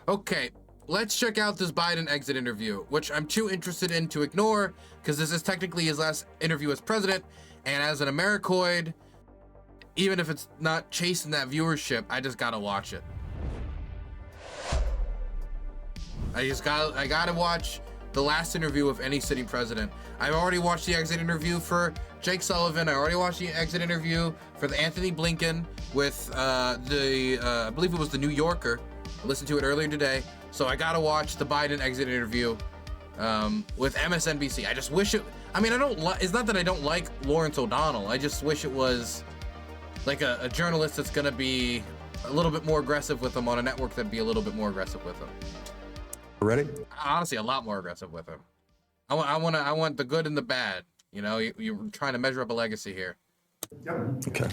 Okay, let's check out this Biden exit interview, which I'm too interested in to ignore because this is technically his last interview as president. And as an Americoid, even if it's not chasing that viewership, I just gotta watch it. I gotta watch the last interview of any sitting president. I've already watched the exit interview for Jake Sullivan. I already watched the exit interview for the Anthony Blinken with I believe it was the New Yorker. I listened to it earlier today. So I gotta watch the Biden exit interview with MSNBC. I just wish it, I mean, it's not that I don't like Lawrence O'Donnell. I just wish it was like a journalist that's gonna be a little bit more aggressive with him on a network that'd be a little bit more aggressive with him. Ready? Honestly, a lot more aggressive with him. I want the good and the bad. You know, you're trying to measure up a legacy here. Yep. Okay.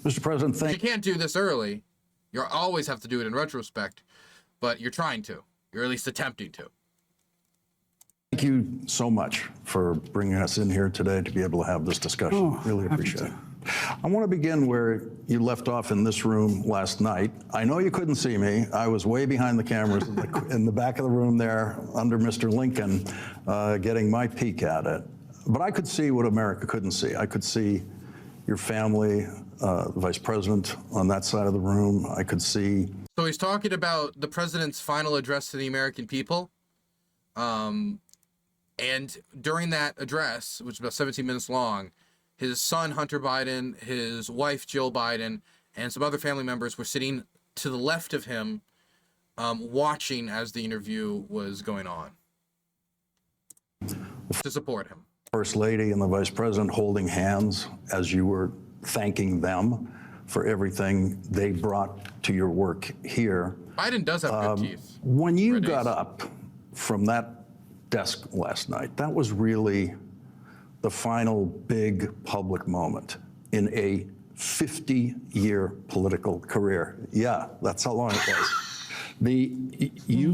Mr. President, you can't do this early. You always have to do it in retrospect, but you're trying to. You're at least attempting to. Thank you so much for bringing us in here today to be able to have this discussion. Really appreciate it. I want to begin where you left off in this room last night. I know you couldn't see me. I was way behind the cameras in the back of the room there under Mr. Lincoln, getting my peek at it. But I could see what America couldn't see. I could see your family, the vice president on that side of the room. I could see. So he's talking about the president's final address to the American people. And during that address, which is about 17 minutes long, his son, Hunter Biden, his wife, Jill Biden, and some other family members were sitting to the left of him, watching as the interview was going on to support him. First Lady and the Vice President holding hands as you were thanking them for everything they brought to your work here. Biden does have good teeth. When you got up from that desk last night, that was really the final big public moment in a 50-year political career. Yeah, that's how long it was.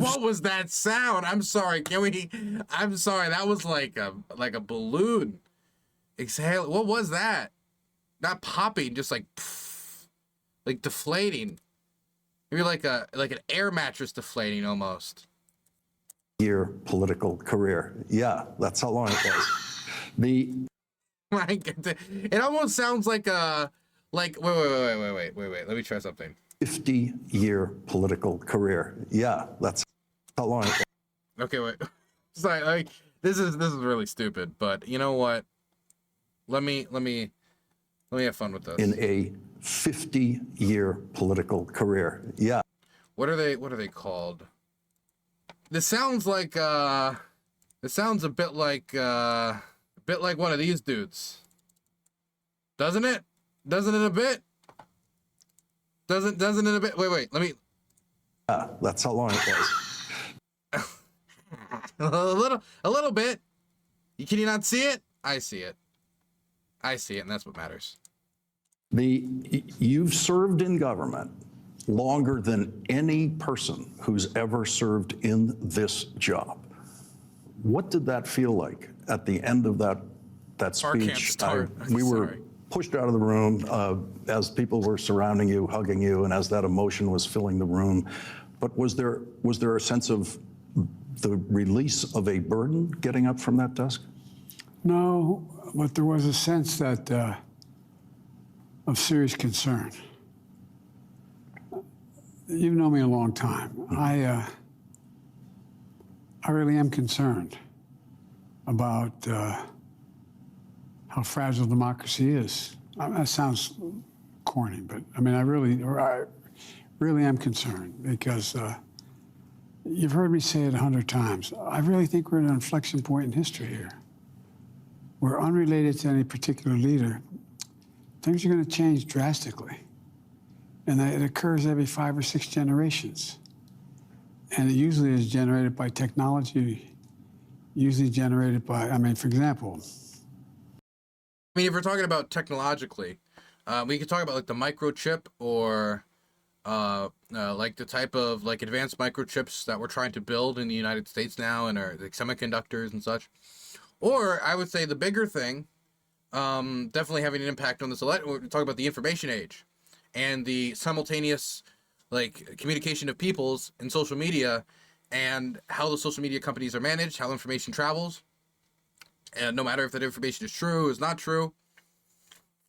What was that sound? I'm sorry. I'm sorry. That was like a balloon exhale. What was that? Not popping, just like pff, like deflating. Maybe like an air mattress deflating almost. Year political career. Yeah, that's how long it was. It almost sounds like wait. Let me try something. 50-year political career. Yeah, that's how long it was. Okay, wait. Sorry, this is really stupid, but you know what? Let me have fun with this. In a 50-year political career. Yeah. What are they called? This sounds like it sounds a bit like one of these dudes. Doesn't it? Doesn't it a bit? Doesn't it a bit? Wait, let me. That's how long it was. a little bit. Can you not see it? I see it. And that's what matters. You've served in government longer than any person who's ever served in this job. What did that feel like at the end of that speech? We were pushed out of the room as people were surrounding you, hugging you, and as that emotion was filling the room. But was there a sense of the release of a burden getting up from that desk? No, but there was a sense that of serious concern. You've known me a long time. I really am concerned about how fragile democracy is. That sounds corny, but I mean, I really am concerned because you've heard me say it 100 times. I really think we're at an inflection point in history here. We're unrelated to any particular leader. Things are going to change drastically. And it occurs every 5 or 6 generations. And it usually is generated by technology, usually generated by, I mean, for example. I mean, if we're talking about technologically, we could talk about like the microchip or like the type of like advanced microchips that we're trying to build in the United States now and are like semiconductors and such. Or I would say the bigger thing, definitely having an impact on this election, we're talking about the information age and the simultaneous like communication of peoples in social media, and how the social media companies are managed, how information travels, and no matter if that information is true, is not true,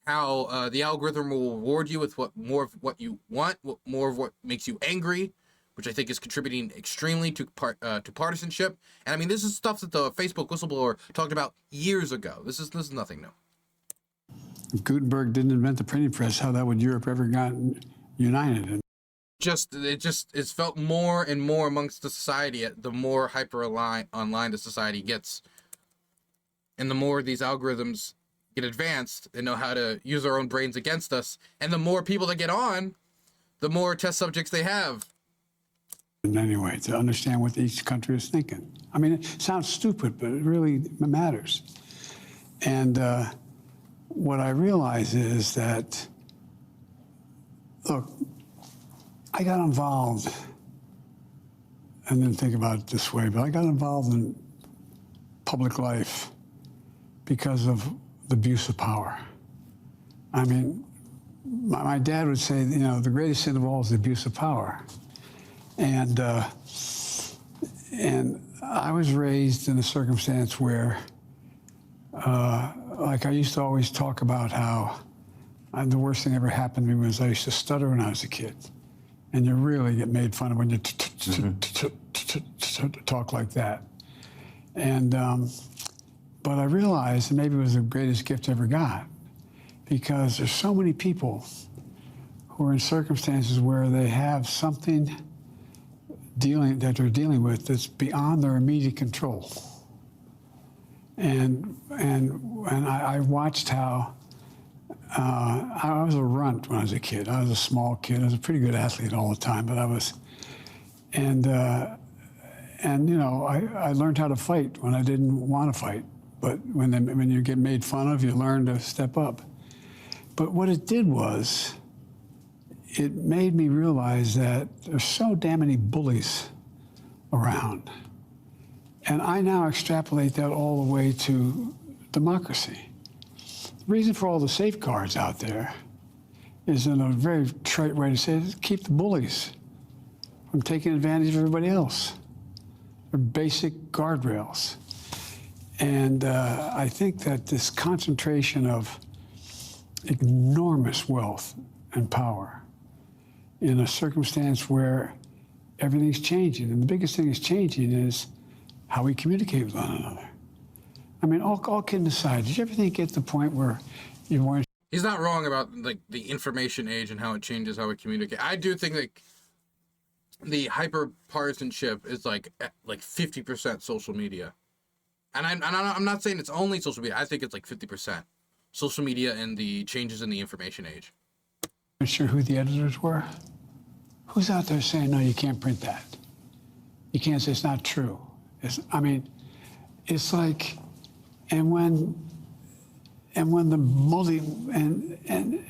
how the algorithm will reward you with more of what you want, more of what makes you angry, which I think is contributing extremely to partisanship. And I mean, this is stuff that the Facebook whistleblower talked about years ago. This is nothing new. If Gutenberg didn't invent the printing press, how that would Europe ever gotten united? It's felt more and more amongst the society, the more online the society gets, and the more these algorithms get advanced and know how to use their own brains against us, and the more people that get on, the more test subjects they have. In any way, to understand what each country is thinking. I mean, it sounds stupid, but it really matters. And what I realize is that, look, I got involved, I didn't think about it this way, but I got involved in public life because of the abuse of power. I mean, my dad would say, you know, the greatest sin of all is the abuse of power. And I was raised in a circumstance where, like I used to always talk about how the worst thing ever happened to me was I used to stutter when I was a kid. And you really get made fun of when you talk like that. And, but I realized that maybe it was the greatest gift I ever got, because there's so many people who are in circumstances where they have something that they're dealing with that's beyond their immediate control. And I watched how I was a runt when I was a kid. I was a small kid. I was a pretty good athlete all the time, but I was, and you know, I learned how to fight when I didn't want to fight. But when you get made fun of, you learn to step up. But what it did was, it made me realize that there's so damn many bullies around. And I now extrapolate that all the way to democracy. The reason for all the safeguards out there is, in a very trite way to say it, is keep the bullies from taking advantage of everybody else. They're basic guardrails. And I think that this concentration of enormous wealth and power in a circumstance where everything's changing, and the biggest thing is changing is how we communicate with one another. I mean, all kidding aside, did you ever think at the point where you weren't? He's not wrong about like the information age and how it changes how we communicate. I do think like the hyper partisanship is like 50% social media, and I'm not saying it's only social media. I think it's like 50% social media and the changes in the information age. I'm not sure who the editors were. Who's out there saying, no, you can't print that? You can't say it's not true. I mean, it's like, and when the multi, and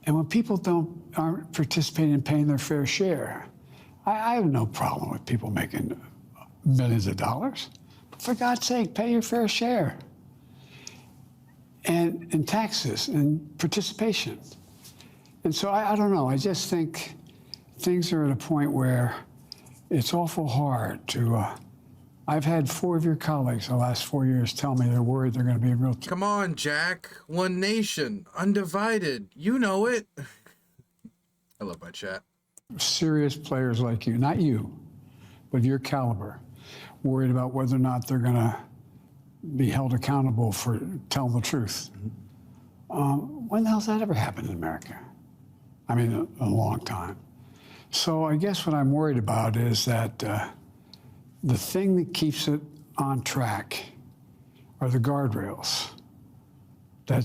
when people aren't participating in paying their fair share, I have no problem with people making millions of dollars. But for God's sake, pay your fair share. And taxes and participation. And so I don't know, I just think things are at a point where it's awful hard to, I've had 4 of your colleagues the last 4 years tell me they're worried they're going to be a real... Come on, Jack. One nation, undivided. You know it. I love my chat. Serious players like you, not you, but your caliber, worried about whether or not they're going to be held accountable for telling the truth. When the hell's that ever happened in America? I mean, a long time. So I guess what I'm worried about is that the thing that keeps it on track are the guardrails. The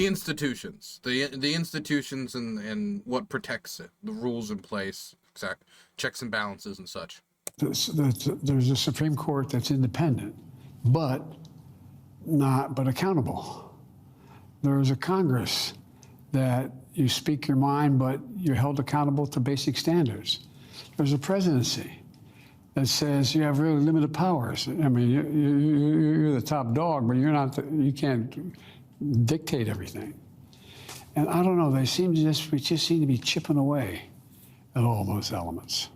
institutions, the institutions and what protects it, the rules in place, exact checks and balances and such. There's a Supreme Court that's independent, but accountable. There's a Congress that you speak your mind, but you're held accountable to basic standards. There's a presidency that says you have really limited powers. I mean, you're the top dog, but you're not. You can't dictate everything. And I don't know, we just seem to be chipping away at all those elements.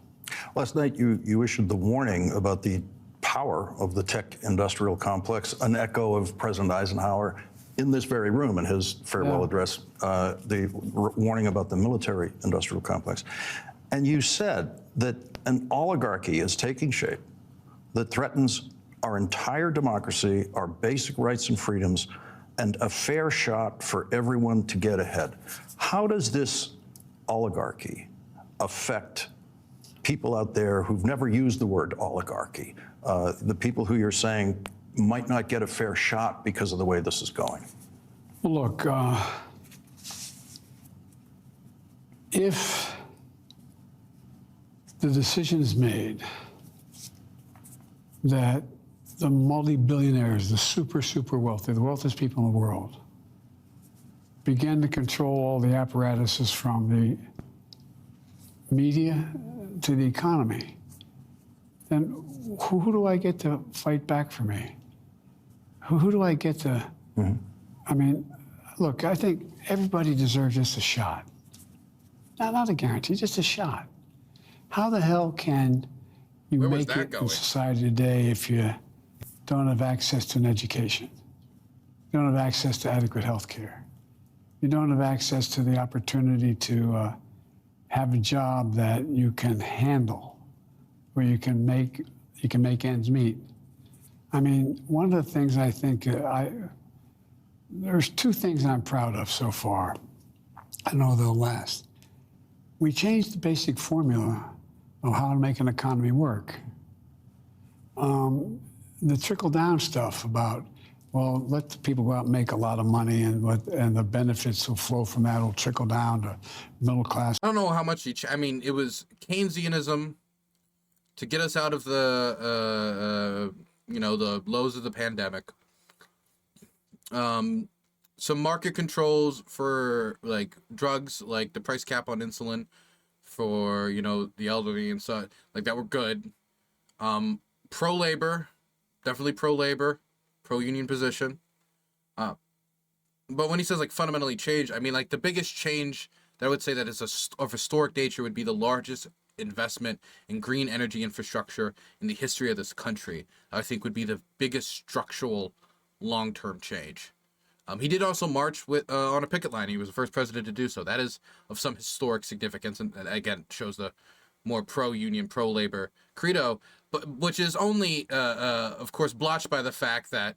Last night, you issued the warning about the power of the tech industrial complex, an echo of President Eisenhower in this very room in his farewell address, the warning about the military industrial complex. And you said that an oligarchy is taking shape that threatens our entire democracy, our basic rights and freedoms, and a fair shot for everyone to get ahead. How does this oligarchy affect people out there who've never used the word oligarchy, the people who you're saying might not get a fair shot because of the way this is going? Well, look, if the decision is made that the multi-billionaires, the super wealthy, the wealthiest people in the world, begin to control all the apparatuses from the media to the economy, then who do I get to fight back for me? Who do I get to? I mean, look, I think everybody deserves just a shot. Not a guarantee, just a shot. How the hell can you make it in society today if you don't have access to an education? You don't have access to adequate health care. You don't have access to the opportunity to have a job that you can handle, where you can make ends meet. I mean, one of the things I think there's two things I'm proud of so far. I know they'll last. We changed the basic formula of how to make an economy work. The trickle-down stuff about, well, let the people go out and make a lot of money, and the benefits will flow from that will trickle down to middle class. I don't know how much I mean, it was Keynesianism to get us out of the the lows of the pandemic. Some market controls for like drugs, like the price cap on insulin for the elderly and such, like that were good. Pro-labor, definitely pro-labor, pro-union position. But when he says like fundamentally change, I mean like the biggest change that I would say that is of historic nature would be the largest investment in green energy infrastructure in the history of this country. I think would be the biggest structural long-term change. He did also march with on a picket line. He was the first president to do so. That is of some historic significance, and again shows the more pro-union, pro-labor credo, but which is only, of course, blotched by the fact that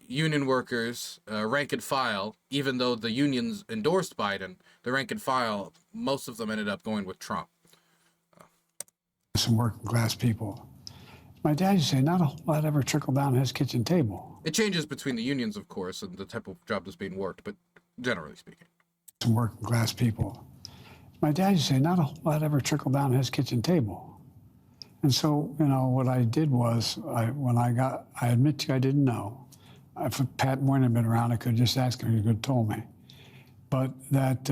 union workers, rank and file, even though the unions endorsed Biden, the rank and file, most of them ended up going with Trump. Some working class people. My dad used to say, not a whole lot ever trickled down his kitchen table. It changes between the unions, of course, and the type of job that's being worked, but generally speaking. Some working class people. My dad used to say, not a whole lot ever trickled down his kitchen table. And so, what I did was, I admit to you, I didn't know. If Pat Moynihan had been around, I could have just asked him, he could have told me. But that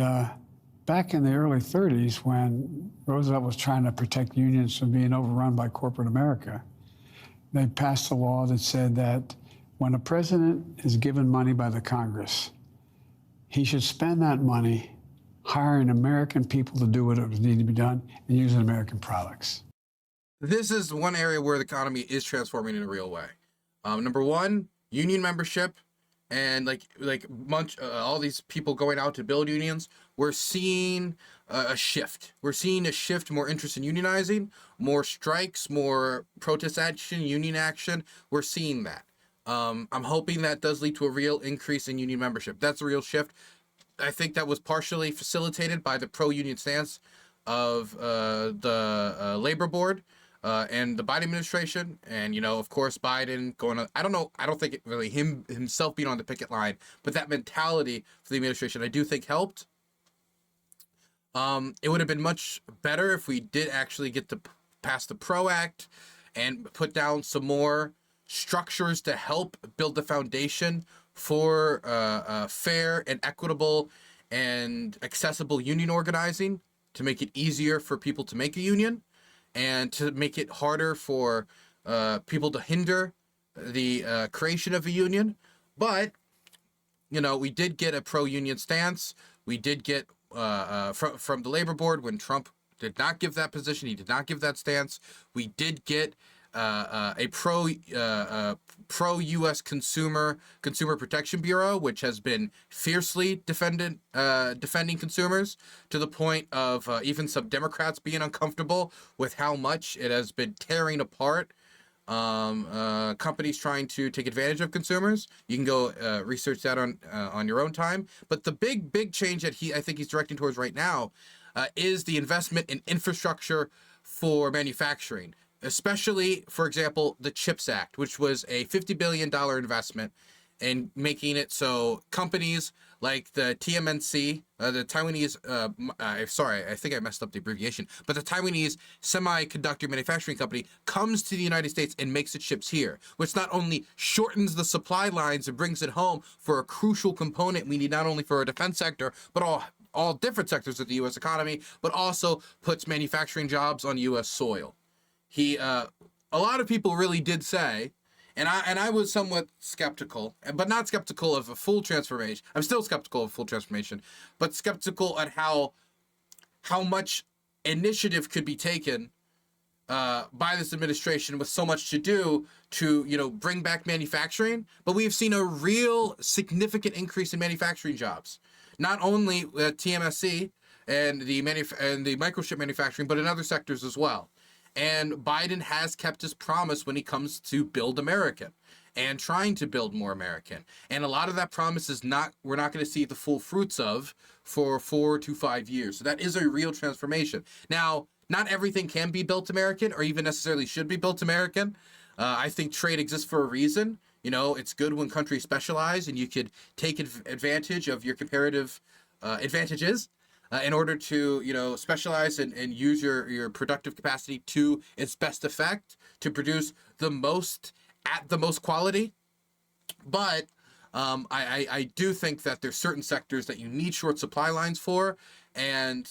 back in the early 30s, when Roosevelt was trying to protect unions from being overrun by corporate America, they passed a law that said that when a president is given money by the Congress, he should spend that money hiring American people to do what it was needed to be done and using American products. This is one area where the economy is transforming in a real way. Number one, union membership, and all these people going out to build unions. We're seeing a shift. We're seeing a shift, more interest in unionizing, more strikes, more protest action, union action. We're seeing that. I'm hoping that does lead to a real increase in union membership. That's a real shift. I think that was partially facilitated by the pro-union stance of the Labor Board and the Biden administration. And, of course, Biden going on, I don't think it really himself being on the picket line, but that mentality for the administration, I do think helped. It would have been much better if we did actually get to pass the PRO Act and put down some more structures to help build the foundation for fair and equitable and accessible union organizing, to make it easier for people to make a union and to make it harder for people to hinder the creation of a union. But we did get a pro-union stance. We did get from the Labor Board when Trump did not give that position. He did not give that stance. We did get a pro-U.S. Consumer Protection Bureau, which has been fiercely defending consumers to the point of even some Democrats being uncomfortable with how much it has been tearing apart companies trying to take advantage of consumers. You can go research that on your own time. But the big change that I think he's directing towards right now is the investment in infrastructure for manufacturing. Especially, for example, the CHIPS Act, which was a $50 billion investment in making it so companies like the TMNC, the Taiwanese, sorry, I think I messed up the abbreviation, but the Taiwanese semiconductor manufacturing company comes to the United States and makes its chips here, which not only shortens the supply lines and brings it home for a crucial component we need not only for our defense sector, but all different sectors of the U.S. economy, but also puts manufacturing jobs on U.S. soil. A lot of people really did say, and I was somewhat skeptical, but not skeptical of a full transformation. I'm still skeptical of full transformation, but skeptical at how much initiative could be taken by this administration with so much to do to, bring back manufacturing. But we've seen a real significant increase in manufacturing jobs, not only at TMSC and the microchip manufacturing, but in other sectors as well. And Biden has kept his promise when he comes to build American and trying to build more American. And a lot of that promise we're not going to see the full fruits of for 4 to 5 years. So that is a real transformation. Now, not everything can be built American or even necessarily should be built American. I think trade exists for a reason. It's good when countries specialize and you could take advantage of your comparative advantages. In order to, specialize and use your productive capacity to its best effect to produce the most at the most quality. But I do think that there's certain sectors that you need short supply lines for, and,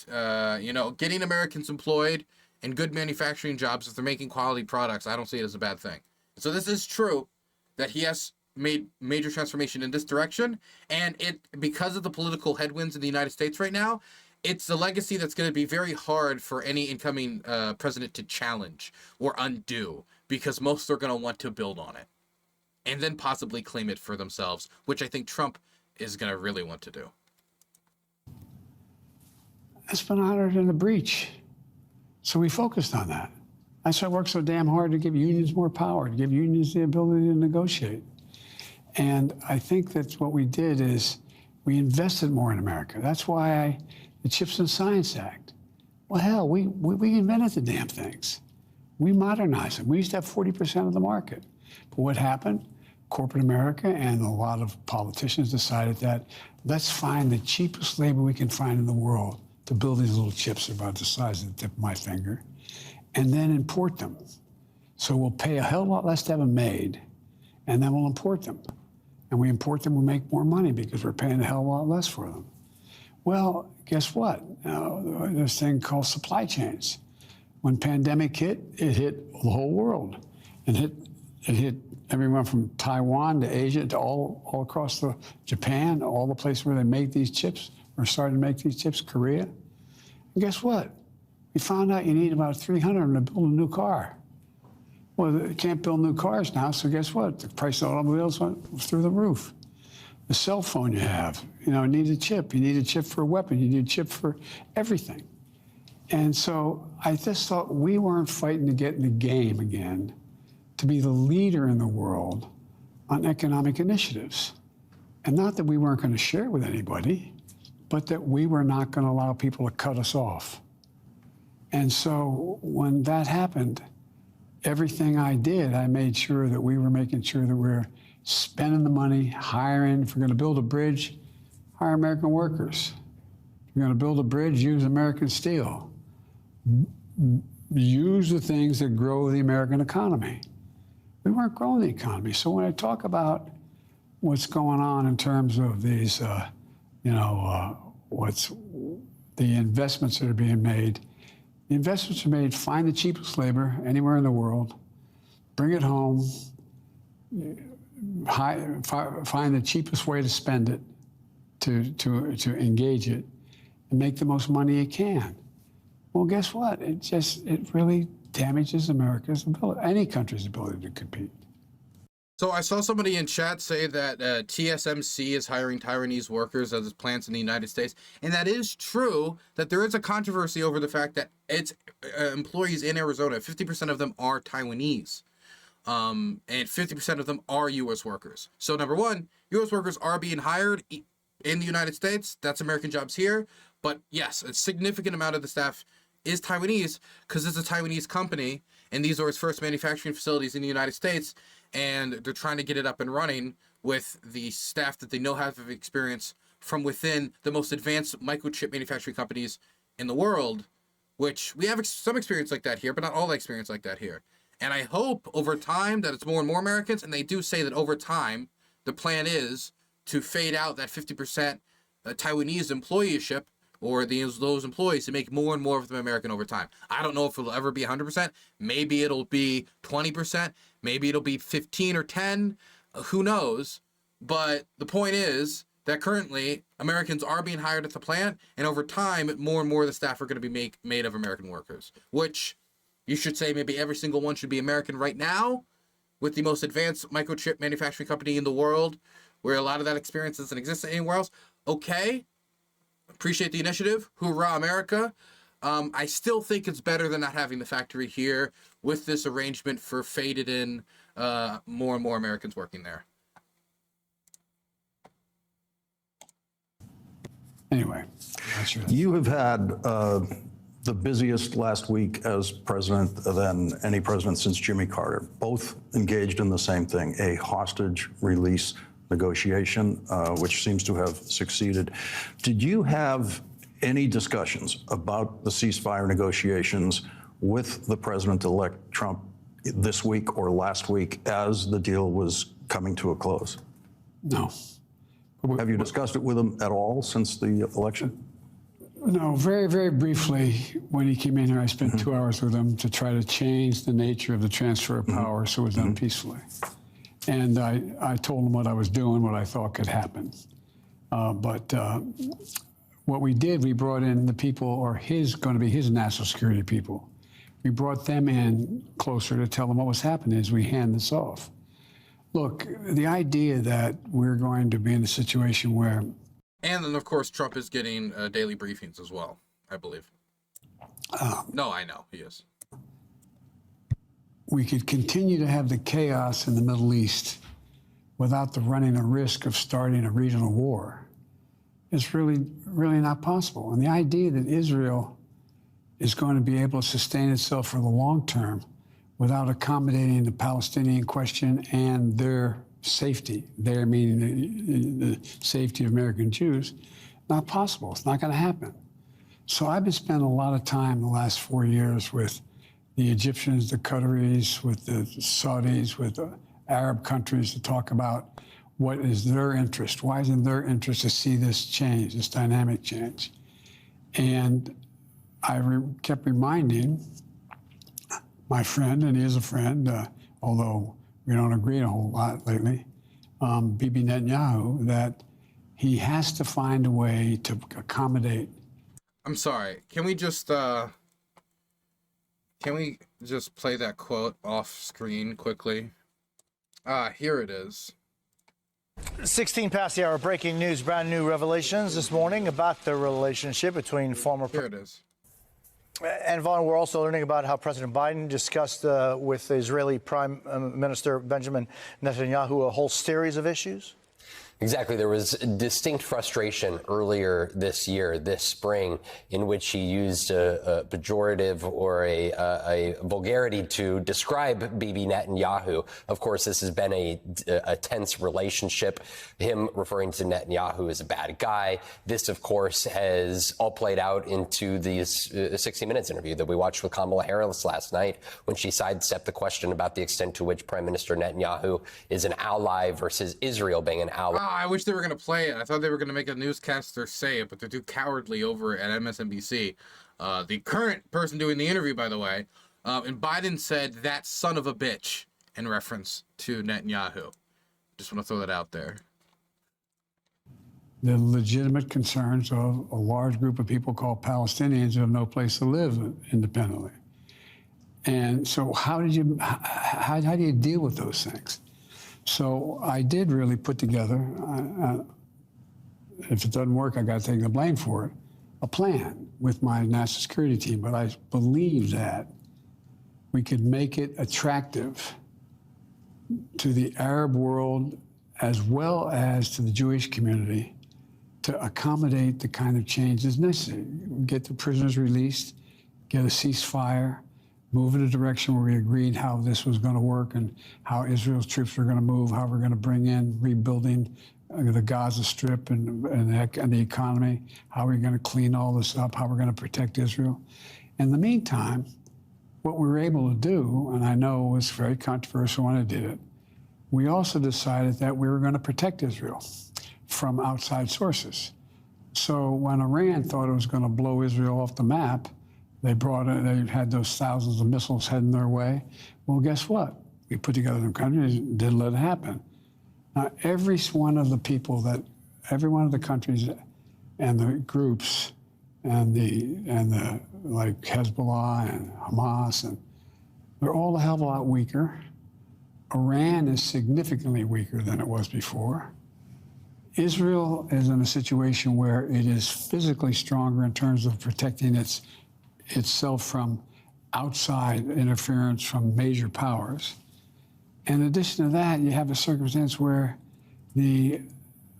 getting Americans employed in good manufacturing jobs if they're making quality products, I don't see it as a bad thing. So this is true that he has made major transformation in this direction, and because of the political headwinds in the United States right now, it's a legacy that's going to be very hard for any incoming president to challenge or undo, because most are going to want to build on it and then possibly claim it for themselves, which I think Trump is going to really want to do. It's been honored in a breach. So we focused on that. That's why I worked so damn hard to give unions more power, to give unions the ability to negotiate. And I think that's what we did is we invested more in America. That's why the Chips and Science Act. Well, hell, we invented the damn things. We modernized them. We used to have 40% of the market. But what happened? Corporate America and a lot of politicians decided that let's find the cheapest labor we can find in the world to build these little chips about the size of the tip of my finger, and then import them. So we'll pay a hell of a lot less to have them made, and then we'll import them. And we import them, we'll make more money because we're paying a hell of a lot less for them. Well, guess what? This thing called supply chains. When pandemic hit, it hit the whole world. It hit everyone from Taiwan to Asia to all across Japan, all the places where they make these chips or started to make these chips, Korea. And guess what? We found out you need about 300 to build a new car. Well, they can't build new cars now, so guess what? The price of automobiles went through the roof. The cell phone you have, need a chip. You need a chip for a weapon. You need a chip for everything. And so I just thought we weren't fighting to get in the game again, to be the leader in the world on economic initiatives. And not that we weren't going to share with anybody, but that we were not going to allow people to cut us off. And so when that happened, everything I did, I made sure that we were making sure that we're spending the money, hiring. If we're going to build a bridge, hire American workers. If you're going to build a bridge, use American steel. Use the things that grow the American economy. We weren't growing the economy. So when I talk about what's going on in terms of these, what's the investments that are being made, the investments are made, find the cheapest labor anywhere in the world, bring it home, find the cheapest way to spend it, to engage it and make the most money it can. Well, guess what? It really damages America's ability, any country's ability to compete. So I saw somebody in chat say that TSMC is hiring Taiwanese workers as its plants in the United States. And that is true, that there is a controversy over the fact that its employees in Arizona, 50% of them are Taiwanese. And 50% of them are U.S. workers. So number one, U.S. workers are being hired in the United States. That's American jobs here. But yes, a significant amount of the staff is Taiwanese because it's a Taiwanese company. And these are its first manufacturing facilities in the United States. And they're trying to get it up and running with the staff that they know have experience from within the most advanced microchip manufacturing companies in the world, which we have some experience like that here, but not all the experience like that here. And I hope over time that it's more and more Americans, and they do say that over time, the plan is to fade out that 50% Taiwanese employeeship or those employees to make more and more of them American over time. I don't know if it'll ever be 100%. Maybe it'll be 20%. Maybe it'll be 15 or 10. Who knows? But the point is that currently Americans are being hired at the plant, and over time, more and more of the staff are going to be made of American workers, which you should say maybe every single one should be American right now with the most advanced microchip manufacturing company in the world, where a lot of that experience doesn't exist anywhere else. Okay. Appreciate the initiative. Hoorah, America. I still think it's better than not having the factory here with this arrangement for faded in more and more Americans working there. Anyway, you have had the busiest last week as president than any president since Jimmy Carter, both engaged in the same thing, a hostage release negotiation, which seems to have succeeded. Did you have any discussions about the ceasefire negotiations with the President-elect Trump this week or last week as the deal was coming to a close? No. Have you discussed it with him at all since the election? No, very, very briefly, when he came in here, I spent 2 hours with him to try to change the nature of the transfer of power so it was done peacefully. And I told him what I was doing, what I thought could happen. But what we did, we brought in the people, or going to be his national security people. We brought them in closer to tell them what was happening as we hand this off. Look, the idea that we're going to be in a situation where... And then, of course, Trump is getting daily briefings as well, I believe. No, I know, he is. We could continue to have the chaos in the Middle East without the running a risk of starting a regional war. It's really, really not possible. And the idea that Israel is going to be able to sustain itself for the long term without accommodating the Palestinian question and their safety, their meaning the safety of American Jews, not possible. It's not going to happen. So I've been spending a lot of time the last 4 years with the Egyptians, the Qataris, with the Saudis, with the Arab countries to talk about what is their interest. Why is it in their interest to see this change, this dynamic change? And I kept reminding my friend, and he is a friend, although we don't agree a whole lot lately, Bibi Netanyahu, that he has to find a way to accommodate. I'm sorry. Can we just play that quote off screen quickly? Here it is. 16 past the hour, breaking news, brand new revelations this morning about the relationship between former... Here it is. And Vaughn, we're also learning about how President Biden discussed with Israeli Prime Minister Benjamin Netanyahu a whole series of issues. Exactly. There was distinct frustration earlier this year, this spring, in which he used a pejorative or a vulgarity to describe Bibi Netanyahu. Of course, this has been a tense relationship, him referring to Netanyahu as a bad guy. This, of course, has all played out into the 60 Minutes interview that we watched with Kamala Harris last night, when she sidestepped the question about the extent to which Prime Minister Netanyahu is an ally versus Israel being an ally. I wish they were going to play it. I thought they were going to make a newscaster say it, but they're too cowardly over at MSNBC. The current person doing the interview, by the way, and Biden said, "That son of a bitch," in reference to Netanyahu. Just want to throw that out there. the legitimate concerns of a large group of people called Palestinians who have no place to live independently. And so how do you deal with those things? So I did really put together, if it doesn't work, I got to take the blame for it, a plan with my national security team. But I believe that we could make it attractive to the Arab world as well as to the Jewish community to accommodate the kind of changes necessary. Get the prisoners released, get a ceasefire, move in a direction where we agreed how this was going to work and how Israel's troops were going to move, how we're going to bring in rebuilding the Gaza Strip and the economy, how we're going to clean all this up, how we're going to protect Israel. In the meantime, what we were able to do, and I know it was very controversial when I did it, we also decided that we were going to protect Israel from outside sources. So when Iran thought it was going to blow Israel off the map, they had those thousands of missiles heading their way. Well, guess what? We put together the countries and didn't let it happen. Now, every one of the countries and the groups and the like Hezbollah and Hamas, and they're all a hell of a lot weaker. Iran is significantly weaker than it was before. Israel is in a situation where it is physically stronger in terms of protecting itself from outside interference from major powers. In addition to that, you have a circumstance where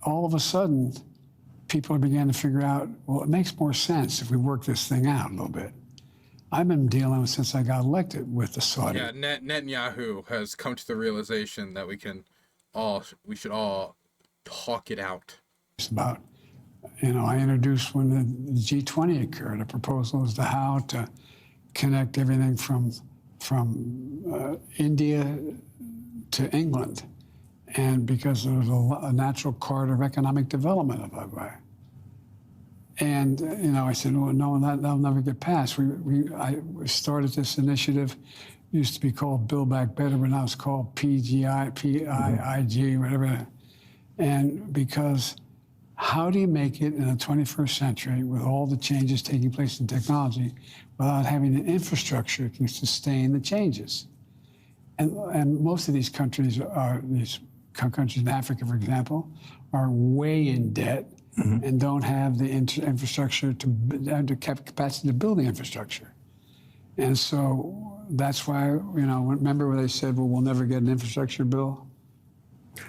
all of a sudden, people began to figure out, well, it makes more sense if we work this thing out a little bit. I've been dealing with, since I got elected, with the Saudi. Yeah, Netanyahu has come to the realization that we should all talk it out. It's about, I introduced when the G20 occurred, a proposal as to how to connect everything from India to England. And because there was a natural corridor of economic development of that way. And, I said, well, no, that'll never get passed. I started this initiative, used to be called Build Back Better, but now it's called PIIG, whatever. And because how do you make it in the 21st century with all the changes taking place in technology without having an infrastructure to sustain the changes? And most of these countries countries in Africa, for example, are way in debt and don't have the infrastructure to capacity to build the infrastructure. And so that's why, remember when they said, well, we'll never get an infrastructure bill?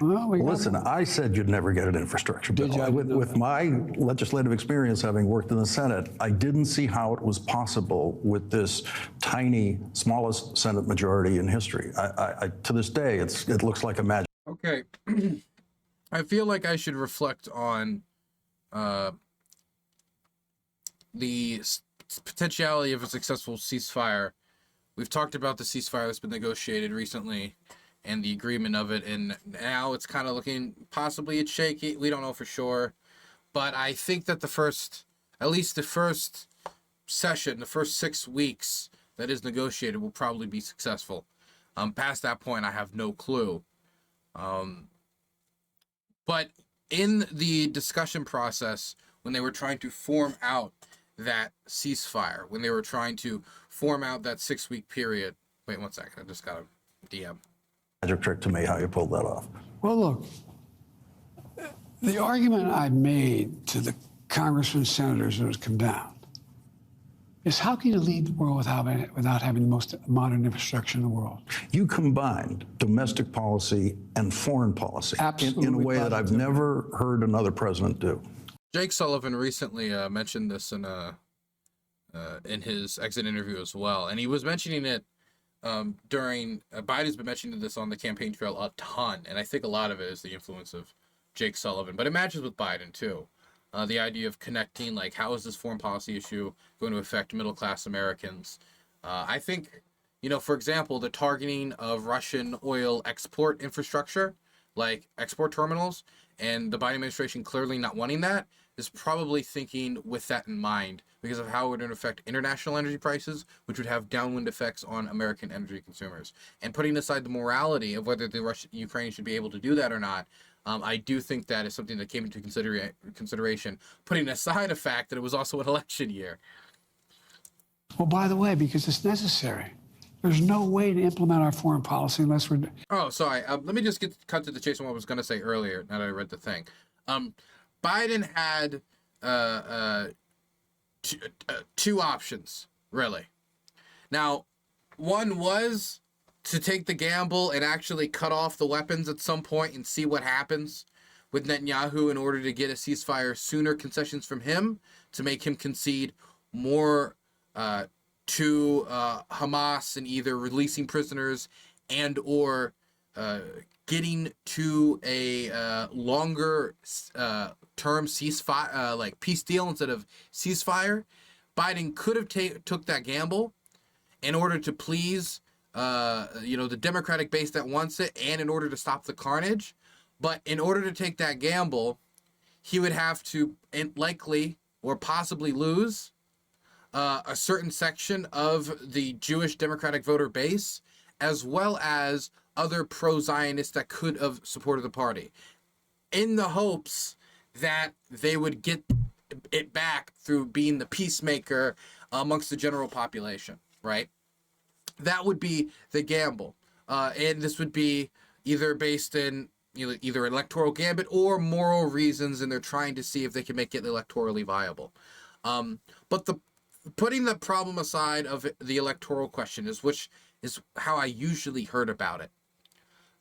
Well, listen, I said you'd never get an infrastructure bill. With my legislative experience, having worked in the Senate, I didn't see how it was possible with this tiny, smallest Senate majority in history. To this day, it looks like a magic. Okay. I feel like I should reflect on the potentiality of a successful ceasefire. We've talked about the ceasefire that's been negotiated recently and the agreement of it, and now it's kind of looking possibly it's shaky. We don't know for sure, but I think that at least the first session, the first 6 weeks that is negotiated will probably be successful. Past that point, I have no clue. But in the discussion process, when they were trying to form out that ceasefire, when they were trying to form out that 6-week period, wait 1 second, I just got a DM. Magic trick to me how you pulled that off. Well, look, the argument I made to the congressmen, senators who has come down is how can you lead the world without having the most modern infrastructure in the world? You combined domestic policy and foreign policy in a way that I've never heard another president do. Jake Sullivan recently mentioned this in his exit interview as well, and he was mentioning it during Biden's been mentioning this on the campaign trail a ton, and I think a lot of it is the influence of Jake Sullivan, but it matches with Biden too. The idea of connecting, like, how is this foreign policy issue going to affect middle-class Americans? I think, for example, the targeting of Russian oil export infrastructure, like export terminals, and the Biden administration clearly not wanting that, is probably thinking with that in mind because of how it would affect international energy prices, which would have downwind effects on American energy consumers. And putting aside the morality of whether the Ukraine should be able to do that or not, I do think that is something that came into consideration, putting aside the fact that it was also an election year. Well, by the way, because it's necessary. There's no way to implement our foreign policy unless we're... Oh, sorry. Let me just cut to the chase on what I was going to say earlier, now that I read the thing. Biden had two options, really. Now, one was to take the gamble and actually cut off the weapons at some point and see what happens with Netanyahu in order to get a ceasefire sooner, concessions from him to make him concede more to Hamas and either releasing prisoners and or getting to a longer term ceasefire, like peace deal instead of ceasefire. Biden could have took that gamble in order to please the Democratic base that wants it and in order to stop the carnage. But in order to take that gamble, he would have to likely or possibly lose a certain section of the Jewish Democratic voter base, as well as other pro-Zionists that could have supported the party, in the hopes that they would get it back through being the peacemaker amongst the general population, right? That would be the gamble. And this would be either based in either electoral gambit or moral reasons, and they're trying to see if they can make it electorally viable. But putting the problem aside of the electoral question which is how I usually heard about it.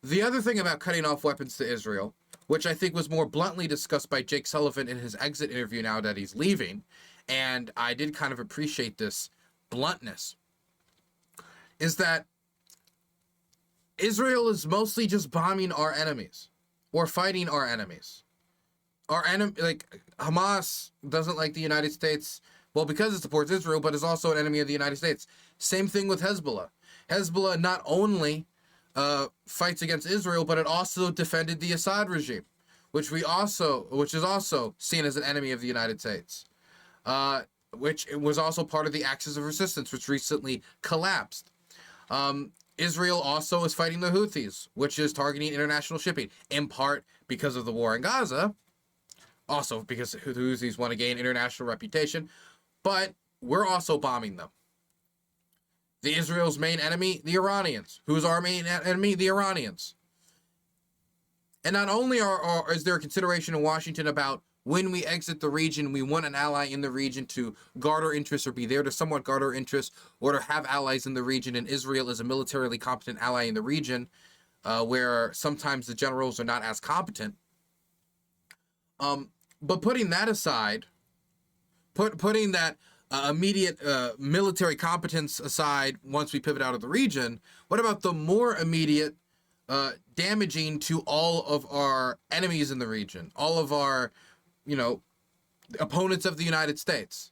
The other thing about cutting off weapons to Israel, which I think was more bluntly discussed by Jake Sullivan in his exit interview now that he's leaving, and I did kind of appreciate this bluntness, is that Israel is mostly just bombing our enemies or fighting our enemies. Our enemy, like Hamas, doesn't like the United States, well, because it supports Israel, but is also an enemy of the United States. Same thing with Hezbollah. Hezbollah not only fights against Israel, but it also defended the Assad regime, which is also seen as an enemy of the United States, which was also part of the Axis of Resistance, which recently collapsed. Israel also is fighting the Houthis, which is targeting international shipping, in part because of the war in Gaza, also because the Houthis want to gain international reputation, but we're also bombing them. The Israel's main enemy, the Iranians. Who's our main enemy? The Iranians. And not only is there a consideration in Washington about when we exit the region, we want an ally in the region to guard our interests or be there to somewhat guard our interests or to have allies in the region, and Israel is a militarily competent ally in the region where sometimes the generals are not as competent. But putting that aside, putting that immediate military competence aside once we pivot out of the region, what about the more immediate damaging to all of our enemies in the region, all of our opponents of the United States?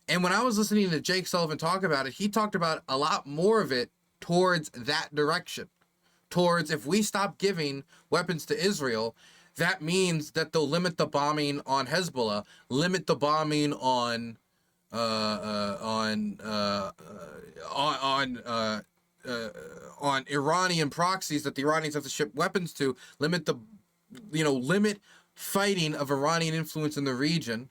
And when I was listening to Jake Sullivan talk about it, he talked about a lot more of it towards that direction, towards if we stop giving weapons to Israel, that means that they'll limit the bombing on Hezbollah, limit the bombing on Iranian proxies that the Iranians have to ship weapons to, limit fighting of Iranian influence in the region,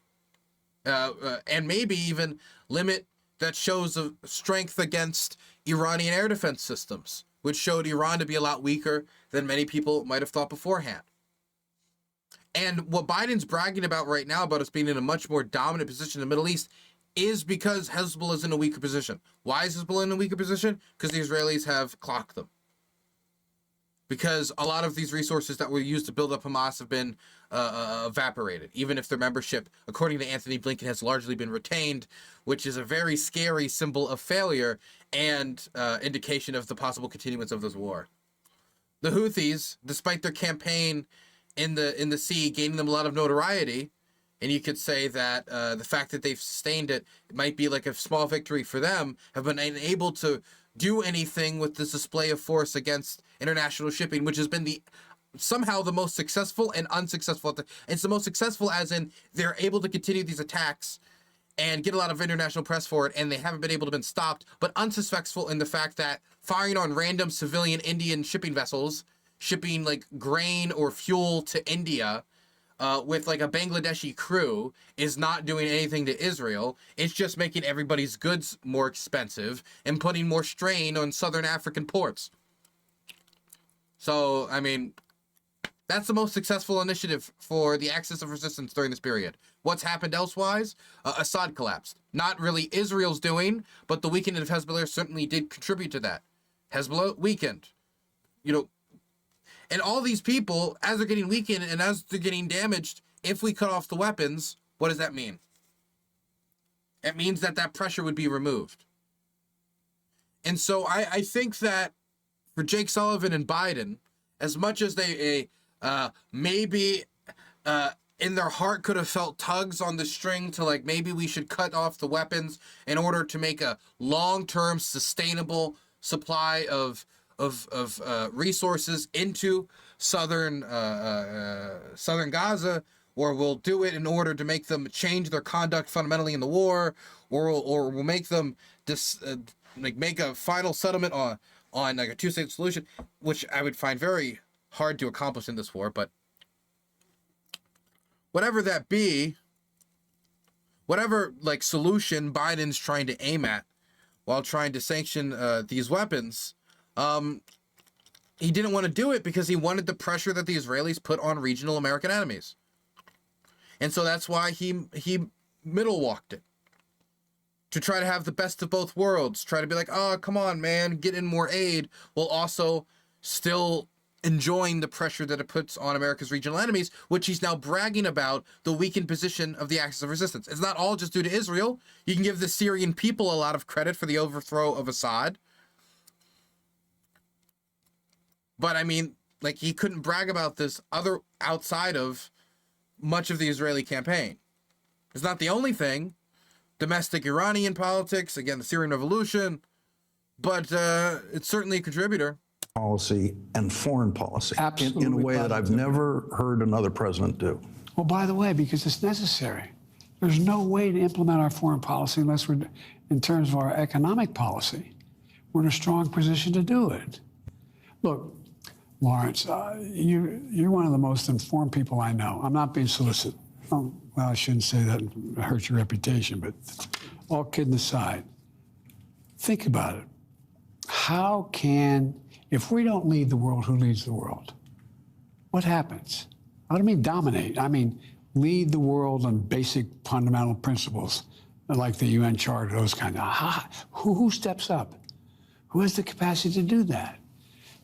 and maybe even limit that shows of strength against Iranian air defense systems, which showed Iran to be a lot weaker than many people might have thought beforehand. And what Biden's bragging about right now about us being in a much more dominant position in the Middle East is because Hezbollah is in a weaker position. Why is Hezbollah in a weaker position? Because the Israelis have clocked them. Because a lot of these resources that were used to build up Hamas have been evaporated, even if their membership, according to Anthony Blinken, has largely been retained, which is a very scary symbol of failure and indication of the possible continuance of this war. The Houthis, despite their campaign in the sea gaining them a lot of notoriety, and you could say that the fact that they've sustained it might be like a small victory for them, have been unable to do anything with this display of force against international shipping, which has been somehow the most successful and unsuccessful. It's the most successful as in they're able to continue these attacks and get a lot of international press for it, and they haven't been able to been stopped, but unsuccessful in the fact that firing on random civilian Indian shipping vessels shipping like grain or fuel to India with like a Bangladeshi crew is not doing anything to Israel. It's just making everybody's goods more expensive and putting more strain on southern African ports. So, I mean, that's the most successful initiative for the axis of resistance during this period. What's happened elsewise? Assad collapsed. Not really Israel's doing, but the weakening of Hezbollah certainly did contribute to that. Hezbollah weakened. You know, and all these people, as they're getting weakened and as they're getting damaged, if we cut off the weapons, what does that mean? It means that that pressure would be removed. And so I think that for Jake Sullivan and Biden, as much as they maybe in their heart could have felt tugs on the string to like, maybe we should cut off the weapons in order to make a long-term sustainable supply of resources into southern Gaza, or we'll do it in order to make them change their conduct fundamentally in the war, or we'll make them make a final settlement on like a two-state solution, which I would find very hard to accomplish in this war. But whatever that be, whatever like solution Biden's trying to aim at while trying to sanction these weapons, he didn't want to do it because he wanted the pressure that the Israelis put on regional American enemies. And so that's why he middle walked it. To try to have the best of both worlds. Try to be like, oh, come on, man, get in more aid, while also still enjoying the pressure that it puts on America's regional enemies, which he's now bragging about the weakened position of the axis of resistance. It's not all just due to Israel. You can give the Syrian people a lot of credit for the overthrow of Assad. But I mean, like, he couldn't brag about this other outside of much of the Israeli campaign. It's not the only thing. Domestic Iranian politics, again, the Syrian revolution, but it's certainly a contributor. Policy and foreign policy Absolutely in a way that I've never heard another president do. Well, by the way, because it's necessary. There's no way to implement our foreign policy unless we're, in terms of our economic policy, we're in a strong position to do it. Look, Lawrence, you're one of the most informed people I know. I'm not being solicitous. Oh, well, I shouldn't say that, it hurts your reputation, but all kidding aside, think about it. How can, if we don't lead the world, who leads the world? What happens? I don't mean dominate. I mean lead the world on basic fundamental principles like the UN Charter, those kind of. Who steps up? Who has the capacity to do that?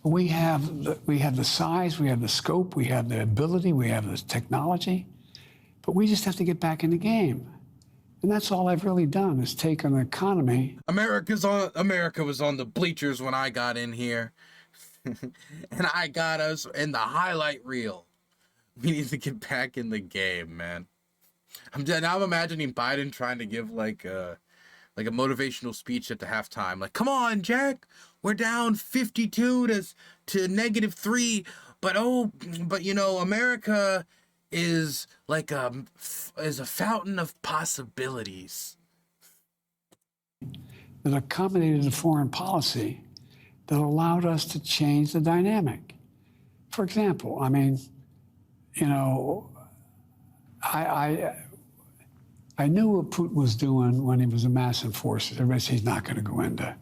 We have the size, we have the scope, we have the ability, we have the technology. But we just have to get back in the game. And that's all I've really done is take an economy. America was on the bleachers when I got in here. And I got us in the highlight reel. We need to get back in the game, man. Now I'm imagining Biden trying to give like a motivational speech at the halftime. Like, come on, Jack, we're down 52 to -3. But you know, America is like a fountain of possibilities. That accommodated a foreign policy that allowed us to change the dynamic. For example, I mean, you know, I knew what Putin was doing when he was amassing forces. Everybody says he's not going to go into.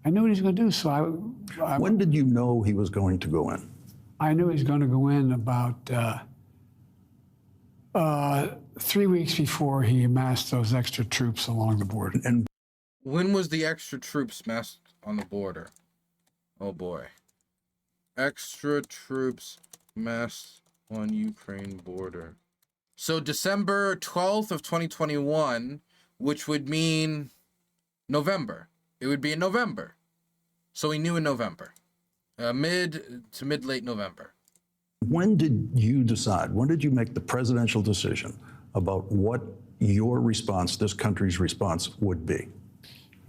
I knew what he was going to do, so I. When did you know he was going to go in? I knew he was going to go in about 3 weeks before he amassed those extra troops along the border. And when was the extra troops massed on the border? Oh boy. Extra troops massed on Ukraine border. So December 12th of 2021, which would mean November. It would be in November. So we knew in November. Mid to late November. when did you decide, when did you make the presidential decision about what your response, this country's response, would be?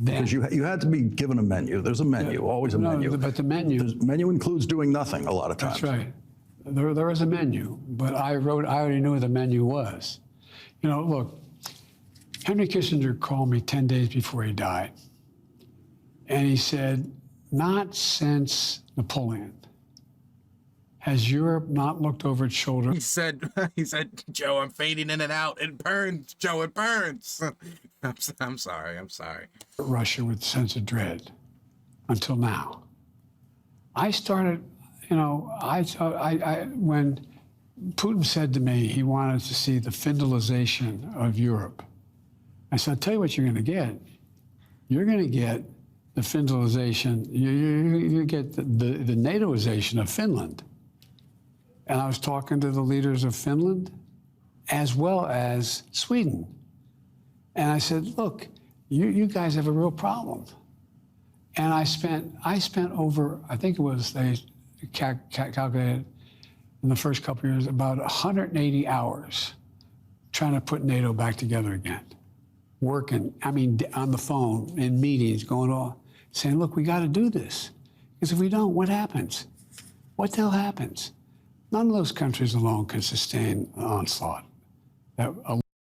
Because you had to be given a menu. There's a menu, always a menu. But the menu. The menu includes doing nothing a lot of times. That's right. There was a menu, but I already knew what the menu was. You know, look, Henry Kissinger called me 10 days before he died. And he said, not since Napoleon Has Europe not looked over its shoulder? He said, Joe, I'm fading in and out. It burns, Joe, it burns. I'm sorry. Russia with a sense of dread until now. I started, you know, when Putin said to me he wanted to see the Finlandization of Europe, I said, I'll tell you what you're going to get. You're going to get the Finlandization, you get the NATOization of Finland. And I was talking to the leaders of Finland as well as Sweden. And I said, look, you guys have a real problem. And I spent over, I think it was, they calculated in the first couple of years, about 180 hours trying to put NATO back together again. Working, I mean, on the phone, in meetings, going on, saying, look, we got to do this. Because if we don't, what happens? What the hell happens? None of those countries alone can sustain an onslaught. I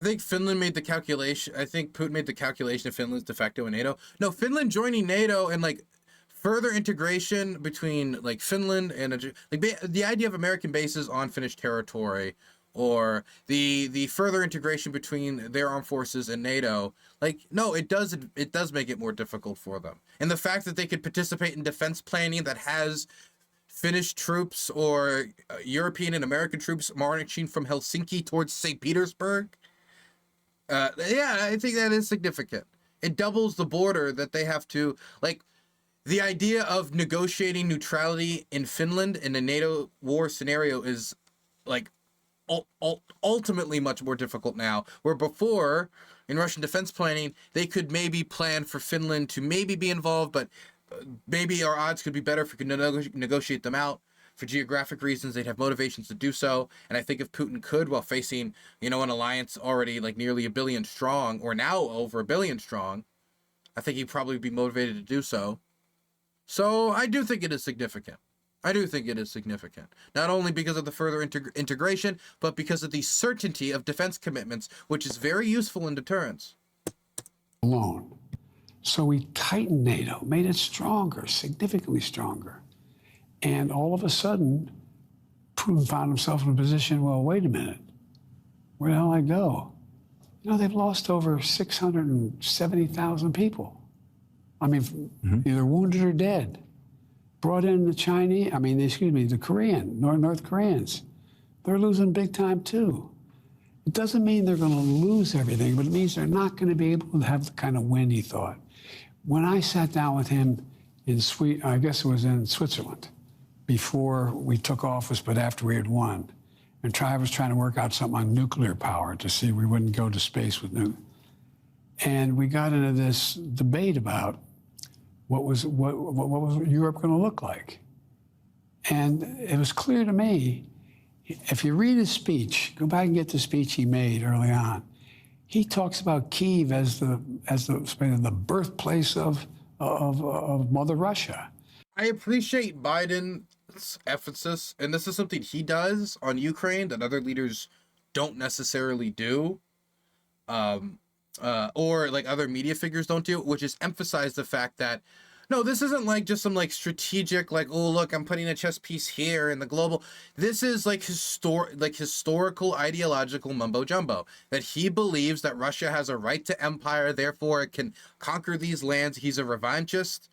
think Finland made the calculation. I think Putin made the calculation of Finland's de facto in NATO. No, Finland joining NATO and like further integration between like Finland and like the idea of American bases on Finnish territory, or the further integration between their armed forces and NATO. Like, no, it does make it more difficult for them. And the fact that they could participate in defense planning that has Finnish troops or European and American troops marching from Helsinki towards St. Petersburg. Yeah, I think that is significant. It doubles the border that they have to, like, the idea of negotiating neutrality in Finland in a NATO war scenario is, like, ultimately much more difficult now, where before, in Russian defense planning, they could maybe plan for Finland to maybe be involved, but maybe our odds could be better if we could negotiate them out. For geographic reasons, they'd have motivations to do so. And I think if Putin could, while facing, you know, an alliance already like nearly 1 billion strong, or now over 1 billion strong, I think he'd probably be motivated to do so. So I do think it is significant. Not only because of the further integration, but because of the certainty of defense commitments, which is very useful in deterrence. Alone. So we tightened NATO, made it stronger, significantly stronger. And all of a sudden, Putin found himself in a position, well, wait a minute, where the hell I go? You know, they've lost over 670,000 people. I mean, either wounded or dead. Brought in the Chinese, the North Koreans. They're losing big time too. It doesn't mean they're going to lose everything, but it means they're not going to be able to have the kind of win he thought. When I sat down with him in I guess it was in Switzerland, before we took office, but after we had won, and Tribe was trying to work out something on nuclear power to see we wouldn't go to space with nuke. And we got into this debate about what was Europe going to look like. And it was clear to me, if you read his speech, go back and get the speech he made early on, he talks about Kyiv as the birthplace of Mother Russia. I appreciate Biden's emphasis, and this is something he does on Ukraine that other leaders don't necessarily do, or like other media figures don't do, which is emphasize the fact that, no, this isn't like just some like strategic, like, oh, look, I'm putting a chess piece here in the global. This is like historical ideological mumbo jumbo, that he believes that Russia has a right to empire, therefore it can conquer these lands. He's a revanchist.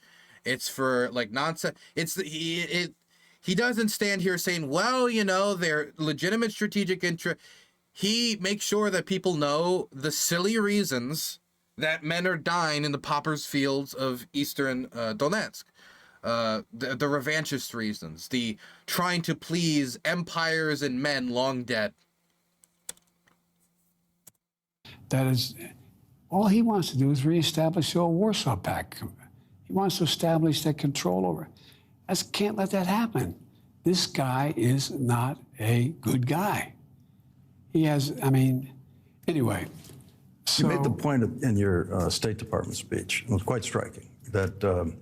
It's for like nonsense. He doesn't stand here saying, well, you know, they're legitimate strategic interest. He makes sure that people know the silly reasons that men are dying in the poppers fields of eastern Donetsk. The revanchist reasons, the trying to please empires and men long dead. That is, all he wants to do is reestablish the old Warsaw Pact. He wants to establish that control over it. Can't let that happen. This guy is not a good guy. He has, anyway. You made the point in your State Department speech, it was quite striking, that...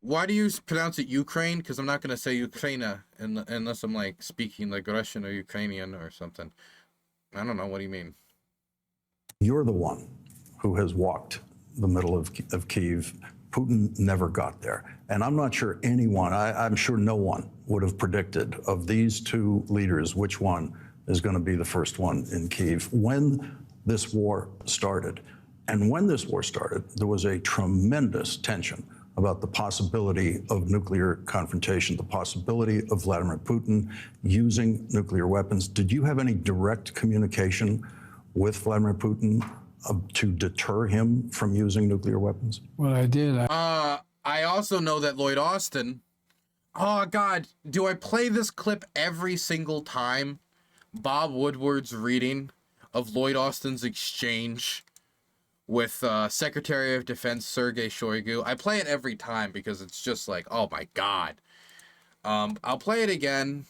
Why do you pronounce it Ukraine? Because I'm not going to say Ukraina unless I'm like speaking like Russian or Ukrainian or something. I don't know. What do you mean? You're the one who has walked the middle of Kyiv Putin never got there. And I'm not sure anyone, I'm sure no one would have predicted of these two leaders which one is going to be the first one in Kyiv when this war started. And when this war started, there was a tremendous tension about the possibility of nuclear confrontation, the possibility of Vladimir Putin using nuclear weapons. Did you have any direct communication with Vladimir Putin to deter him from using nuclear weapons? Well, I did. I also know that Lloyd Austin. Oh God, do I play this clip every single time? Bob Woodward's reading of Lloyd Austin's exchange with Secretary of Defense Sergei Shoigu. I play it every time because it's just like, oh my God. I'll play it again.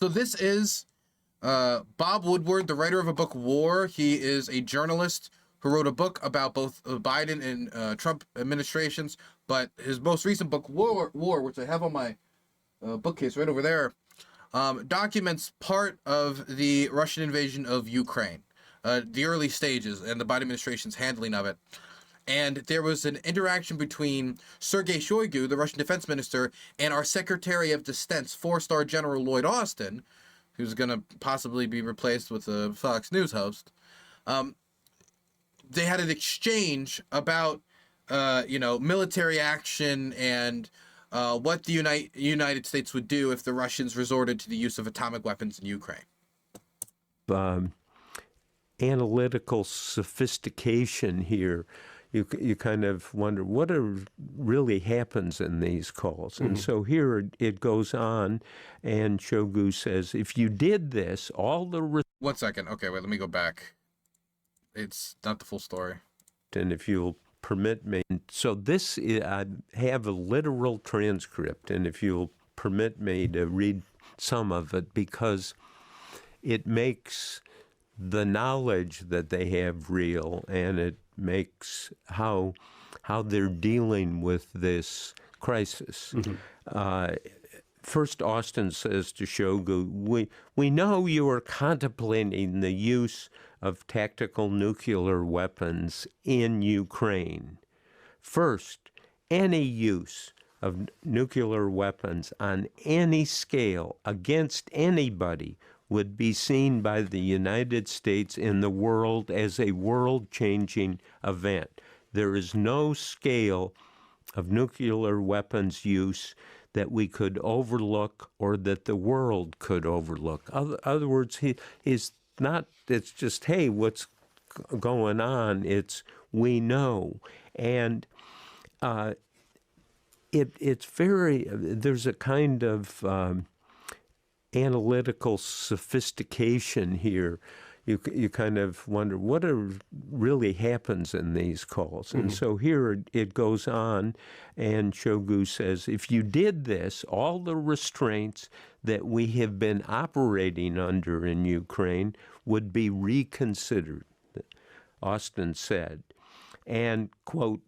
So this is Bob Woodward, the writer of a book, War. He is a journalist who wrote a book about both Biden and Trump administrations, but his most recent book, War, which I have on my bookcase right over there, documents part of the Russian invasion of Ukraine, the early stages and the Biden administration's handling of it. And there was an interaction between Sergei Shoigu, the Russian defense minister, and our Secretary of Defense, four-star General Lloyd Austin, who's going to possibly be replaced with a Fox News host. They had an exchange about, military action and what the United States would do if the Russians resorted to the use of atomic weapons in Ukraine. Analytical sophistication here. You kind of wonder what really happens in these calls. And so here it goes on, and Shoigu says, if you did this, all the... 1 second. Okay, wait, let me go back. It's not the full story. And if you'll permit me. So this, I have a literal transcript, and if you'll permit me to read some of it, because it makes the knowledge that they have real, and it makes how they're dealing with this crisis. First, Austin says to Shoigu, we know you are contemplating the use of tactical nuclear weapons in Ukraine. First, any use of nuclear weapons on any scale against anybody would be seen by the United States and the world as a world-changing event. There is no scale of nuclear weapons use that we could overlook or that the world could overlook. Other words, it's just, hey, what's going on? It's, we know. And it's very, there's a kind of analytical sophistication here. You kind of wonder what really happens in these calls. And so here it goes on, and Shoigu says, if you did this, all the restraints that we have been operating under in Ukraine would be reconsidered, Austin said. And, quote,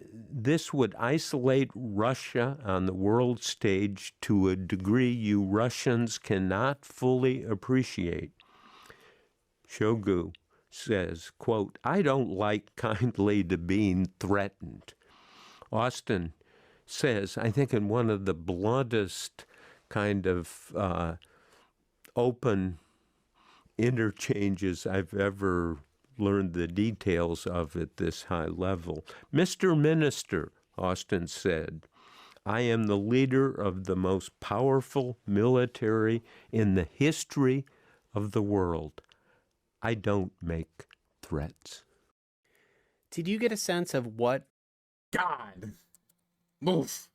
this would isolate Russia on the world stage to a degree you Russians cannot fully appreciate. Shoigu says, quote, I don't like kindly to being threatened. Austin says, I think in one of the bluntest kind of open interchanges I've ever learned the details of at this high level. Mr. Minister, Austin said, I am the leader of the most powerful military in the history of the world. I don't make threats. Did you get a sense of what? God. Oof.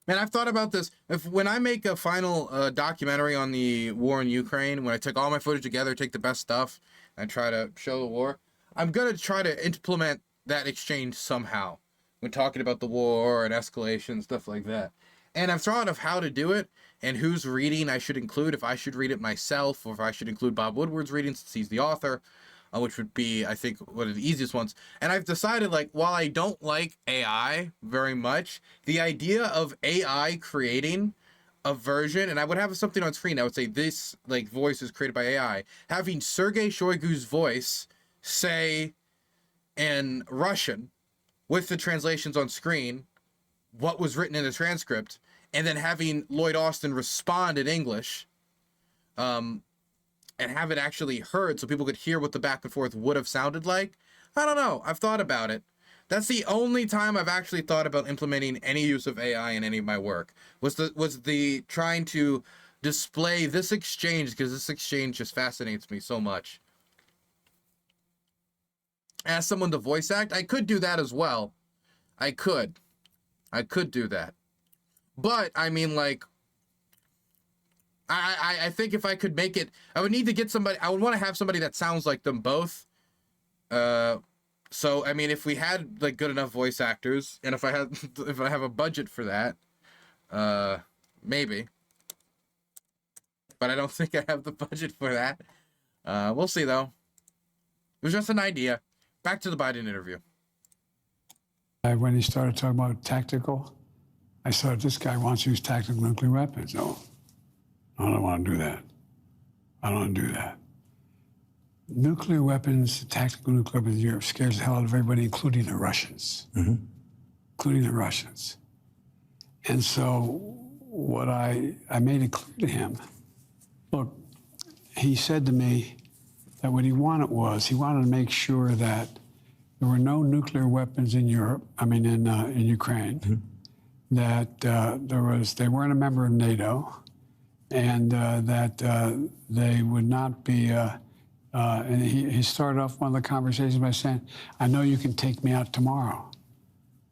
Man, I've thought about this. When I make a final documentary on the war in Ukraine, when I take all my footage together, take the best stuff, and try to show the war, I'm going to try to implement that exchange somehow when talking about the war and escalation, stuff like that. And I've thought of how to do it and whose reading I should include, if I should read it myself or if I should include Bob Woodward's reading since he's the author, which would be, I think, one of the easiest ones. And I've decided, like, while I don't like AI very much, the idea of AI creating a version, and I would have something on screen, I would say this, like, voice is created by AI, having Sergei Shoigu's voice say in Russian with the translations on screen, what was written in the transcript, and then having Lloyd Austin respond in English, and have it actually heard so people could hear what the back and forth would have sounded like. I don't know. I've thought about it. That's the only time I've actually thought about implementing any use of AI in any of my work, was the trying to display this exchange, because this exchange just fascinates me so much. Ask someone to voice act. I could do that as well. I could do that. But I mean, like, I think if I could make it, I would need to get somebody, I would want to have somebody that sounds like them both. So, I mean, if we had like good enough voice actors, and if I have a budget for that, maybe. But I don't think I have the budget for that. We'll see though. It was just an idea. Back to the Biden interview. When he started talking about tactical, I thought, this guy wants to use tactical nuclear weapons. No, I don't want to do that. I don't want to do that. Nuclear weapons, tactical nuclear weapons in Europe scares the hell out of everybody, including the Russians. Including the Russians. And so what I made it clear to him, look, he said to me that what he wanted to make sure that there were no nuclear weapons in Europe, in Ukraine, that they weren't a member of NATO, and that they would not be, and he started off one of the conversations by saying, I know you can take me out tomorrow.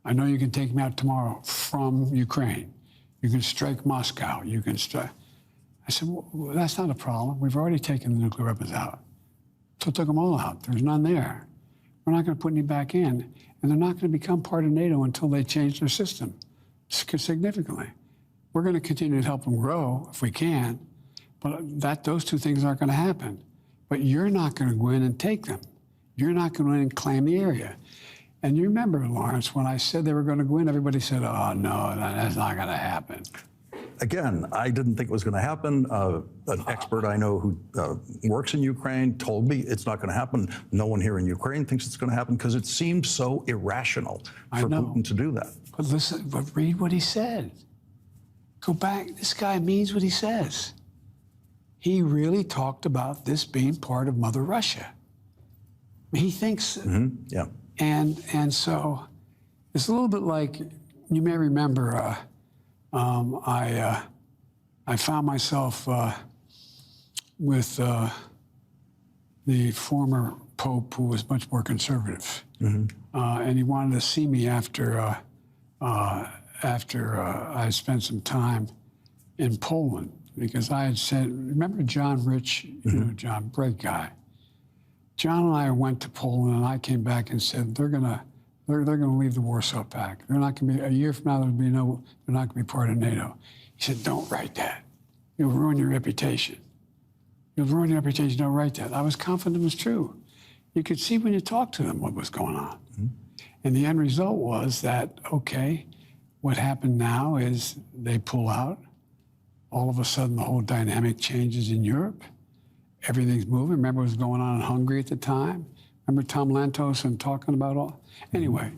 I know you can take me out tomorrow from Ukraine. You can strike Moscow. You can strike. I said, well, that's not a problem. We've already taken the nuclear weapons out. So took them all out. There's none there. We're not going to put any back in, and they're not going to become part of NATO until they change their system significantly. We're going to continue to help them grow if we can, but those two things aren't going to happen. But you're not going to go in and take them. You're not going to go in and claim the area. And you remember, Lawrence, when I said they were going to go in, everybody said, oh, no, that's not going to happen. Again, I didn't think it was going to happen. An expert I know who works in Ukraine told me it's not going to happen. No one here in Ukraine thinks it's going to happen because it seems so irrational for Putin to do that. But listen, but read what he said. Go back. This guy means what he says. He really talked about this being part of Mother Russia. He thinks, yeah. And so it's a little bit like, you may remember, I found myself with the former Pope, who was much more conservative, and he wanted to see me after I spent some time in Poland, because I had said, remember John Rich, you know John, great guy. John and I went to Poland, and I came back and said they're gonna leave the Warsaw Pact. They're not gonna be, a year from now they're not gonna be part of NATO. He said, don't write that. You'll ruin your reputation. You'll ruin your reputation. Don't write that. I was confident it was true. You could see when you talked to them what was going on. And the end result was that, okay, what happened now is they pull out. All of a sudden, the whole dynamic changes in Europe. Everything's moving. Remember what was going on in Hungary at the time? Remember Tom Lantos and talking about all? Anyway,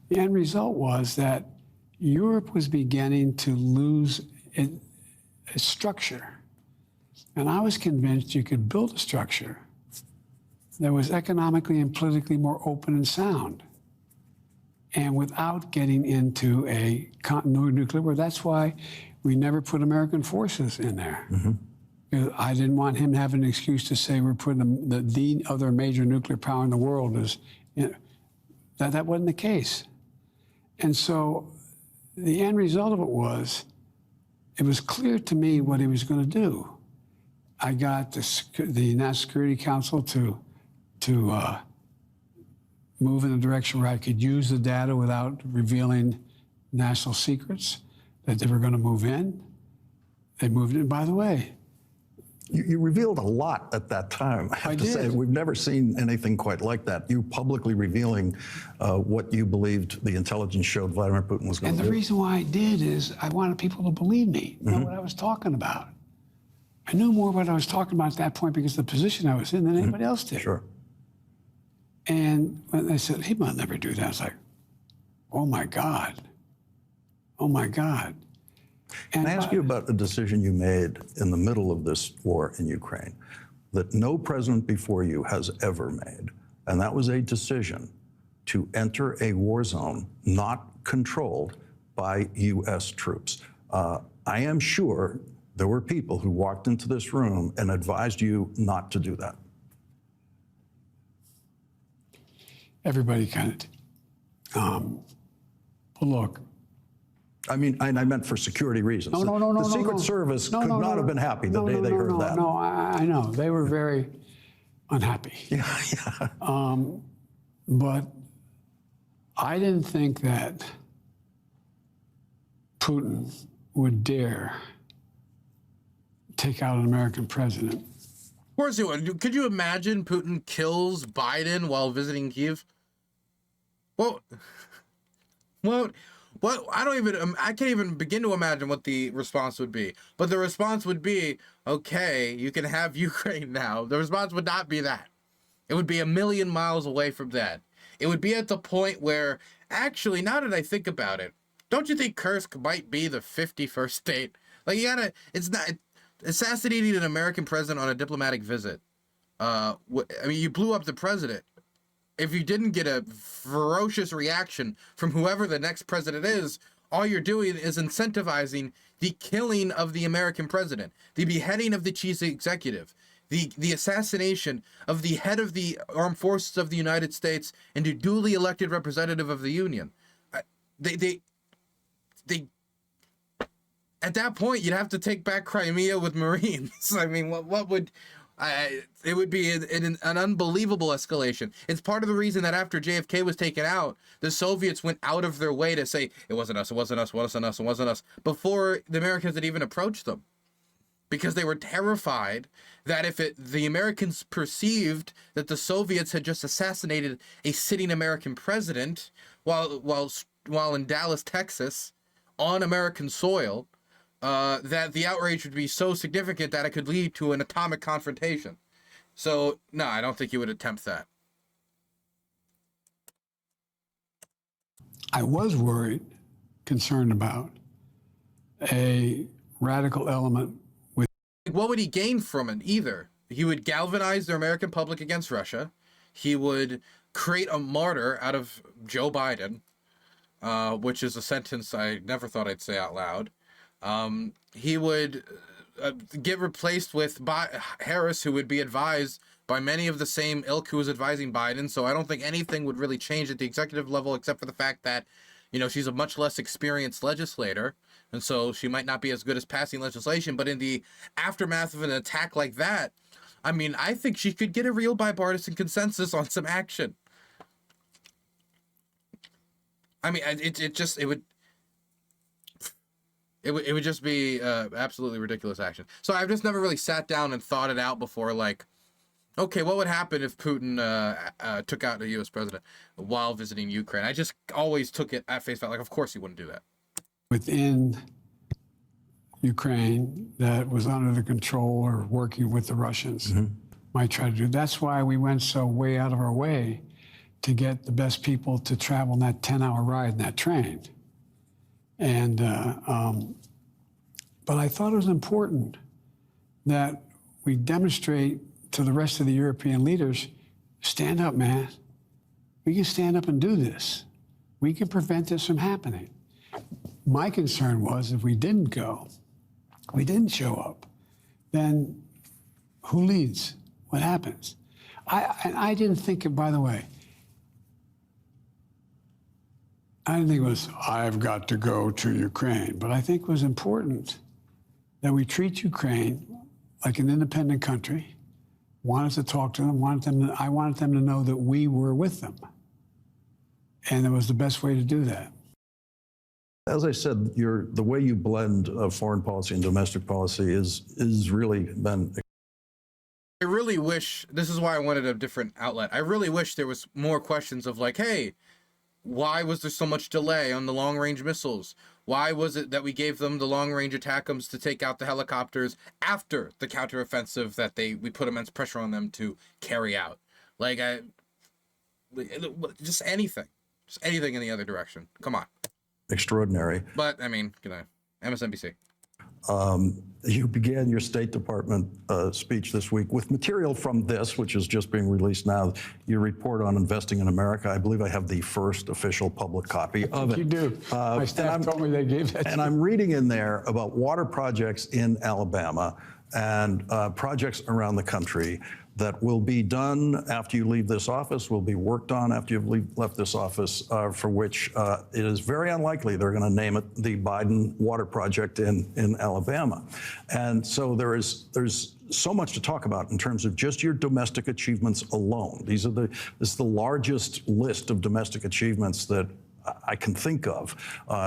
the end result was that Europe was beginning to lose its structure. And I was convinced you could build a structure that was economically and politically more open and sound, and without getting into a continuity nuclear war. That's why we never put American forces in there. Because I didn't want him to have an excuse to say we're putting the other major nuclear power in the world is, that wasn't the case. And so the end result of it was clear to me what he was going to do. I got the National Security Council to move in the direction where I could use the data without revealing national secrets, that they were going to move in. They moved in. By the way, You revealed a lot at that time. I have to say, we've never seen anything quite like that. You publicly revealing what you believed the intelligence showed Vladimir Putin was going to do. And the reason why I did is I wanted people to believe me, know what I was talking about. I knew more what I was talking about at that point because of the position I was in than anybody else did. Sure. And when they said, he might never do that, I was like, oh my God. Oh my God. Can I ask you about a decision you made in the middle of this war in Ukraine that no president before you has ever made? And that was a decision to enter a war zone not controlled by U.S. troops. I am sure there were people who walked into this room and advised you not to do that. Everybody kind of. But look. I mean, I meant for security reasons. No. The Secret Service could not have been happy the day they heard that. No, I know. They were very unhappy. Yeah. But I didn't think that Putin would dare take out an American president. Of course he would. Could you imagine Putin kills Biden while visiting Kyiv? Well, I can't even begin to imagine what the response would be. But the response would be, okay, you can have Ukraine now. The response would not be that. It would be a million miles away from that. It would be at the point where, actually, now that I think about it, don't you think Kursk might be the 51st state? Like, assassinating an American president on a diplomatic visit. I mean, you blew up the president. If you didn't get a ferocious reaction from whoever the next president is, all you're doing is incentivizing the killing of the American president, the beheading of the chief executive, the assassination of the head of the armed forces of the United States and the duly elected representative of the Union. They at that point, you'd have to take back Crimea with Marines. I mean, what would... it would be an unbelievable escalation. It's part of the reason that after JFK was taken out, the Soviets went out of their way to say, it wasn't us, before the Americans had even approached them. Because they were terrified that if the Americans perceived that the Soviets had just assassinated a sitting American president while in Dallas, Texas, on American soil, that the outrage would be so significant that it could lead to an atomic confrontation. So, no, I don't think he would attempt that. I was concerned about a radical element with... What would he gain from it either? He would galvanize the American public against Russia. He would create a martyr out of Joe Biden, which is a sentence I never thought I'd say out loud. He would get replaced with Harris, who would be advised by many of the same ilk who was advising Biden. So I don't think anything would really change at the executive level, except for the fact that, she's a much less experienced legislator. And so she might not be as good as passing legislation. But in the aftermath of an attack like that, I mean, I think she could get a real bipartisan consensus on some action. I mean, it would just be absolutely ridiculous action. So I've just never really sat down and thought it out before, like, okay, what would happen if Putin took out a U.S. president while visiting Ukraine? I just always took it at face value, like, of course he wouldn't do that. Within Ukraine that was under the control or working with the Russians might try to do. That's why we went so way out of our way to get the best people to travel in that 10-hour ride in that train. And, but I thought it was important that we demonstrate to the rest of the European leaders, stand up, man. We can stand up and do this. We can prevent this from happening. My concern was if we didn't go, we didn't show up, then who leads? What happens? I didn't think it, by the way, I didn't think it was, I've got to go to Ukraine, but I think it was important that we treat Ukraine like an independent country, wanted to talk to them, I wanted them to know that we were with them. And it was the best way to do that. As I said, the way you blend foreign policy and domestic policy is really been... I really wish, this is why I wanted a different outlet. I really wish there was more questions of like, hey, why was there so much delay on the long-range missiles? Why was it that we gave them the long-range ATACMS to take out the helicopters after the counteroffensive that we put immense pressure on them to carry out? Like, just anything. Just anything in the other direction. Come on. Extraordinary. But, I mean, MSNBC. You began your State Department speech this week with material from this, which is just being released now. Your report on investing in America. I believe I have the first official public copy of it. You do. My staff told me they gave that. And I'm reading in there about water projects in Alabama and projects around the country that will be done after you leave this office, will be worked on after you've left this office, for which it is very unlikely they're going to name it the Biden Water Project in Alabama. And so there's so much to talk about in terms of just your domestic achievements alone. This is the largest list of domestic achievements that I can think of,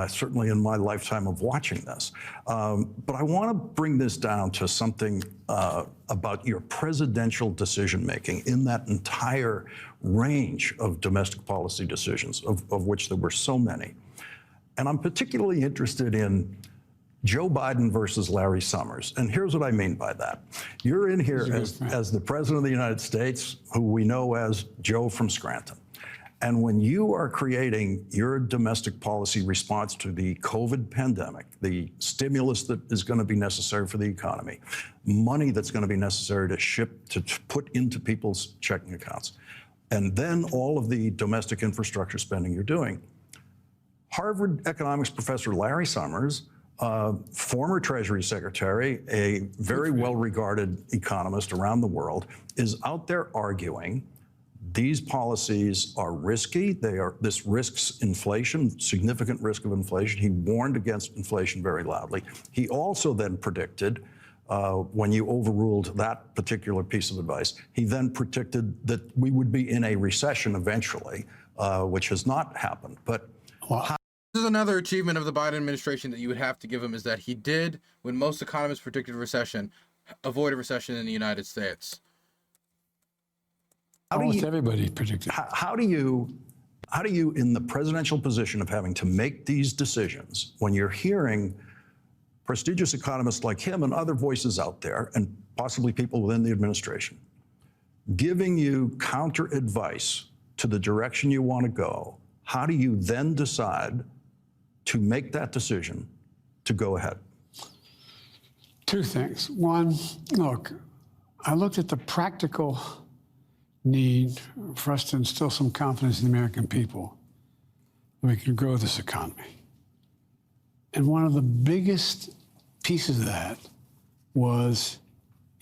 certainly in my lifetime of watching this. But I want to bring this down to something about your presidential decision-making in that entire range of domestic policy decisions, of which there were so many. And I'm particularly interested in Joe Biden versus Larry Summers. And here's what I mean by that. You're in here as the President of the United States, who we know as Joe from Scranton. And when you are creating your domestic policy response to the COVID pandemic, the stimulus that is going to be necessary for the economy, money that's going to be necessary to put into people's checking accounts, and then all of the domestic infrastructure spending you're doing, Harvard economics professor Larry Summers, former Treasury Secretary, a very well-regarded economist around the world, is out there arguing these policies are risky. This risks inflation, significant risk of inflation. He warned against inflation very loudly. He also then predicted, when you overruled that particular piece of advice, he then predicted that we would be in a recession eventually, which has not happened. But this is another achievement of the Biden administration that you would have to give him, is that he did, when most economists predicted a recession, avoid a recession in the United States. Almost everybody predicted. How do you, in the presidential position of having to make these decisions, when you're hearing prestigious economists like him and other voices out there, and possibly people within the administration, giving you counter advice to the direction you want to go, how do you then decide to make that decision to go ahead? Two things. One, look, I looked at the practical need for us to instill some confidence in the American people that we can grow this economy. And one of the biggest pieces of that was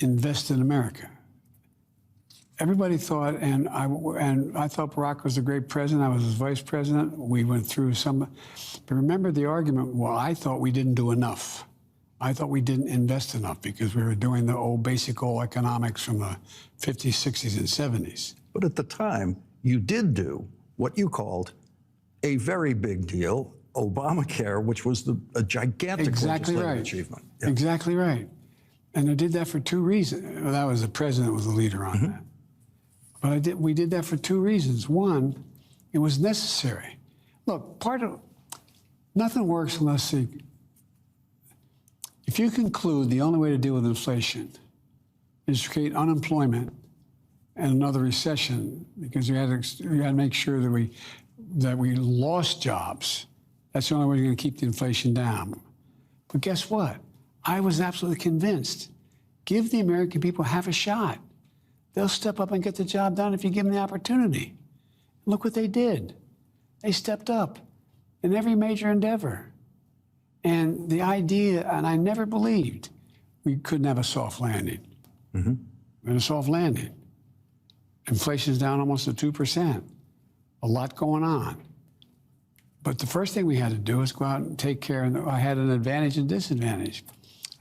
invest in America. Everybody thought, and I thought Barack was a great president. I was his vice president. We went through some, but remember the argument, well, I thought we didn't do enough. I thought we didn't invest enough because we were doing the old basic economics from the 50s, 60s, and 70s. But at the time, you did do what you called a very big deal, Obamacare, which was a gigantic legislative achievement. Yeah. Exactly right. And I did that for two reasons. Well, that was the president was the leader on that. But we did that for two reasons. One, it was necessary. Look, nothing works unless if you conclude the only way to deal with inflation is to create unemployment and another recession, because you had to make sure that we lost jobs, that's the only way you're going to keep the inflation down. But guess what? I was absolutely convinced. Give the American people half a shot. They'll step up and get the job done if you give them the opportunity. Look what they did. They stepped up in every major endeavor. And the idea, and I never believed we couldn't have a soft landing. And a soft landing. Inflation's down almost to 2%. A lot going on. But the first thing we had to do was go out and take care. And I had an advantage and disadvantage.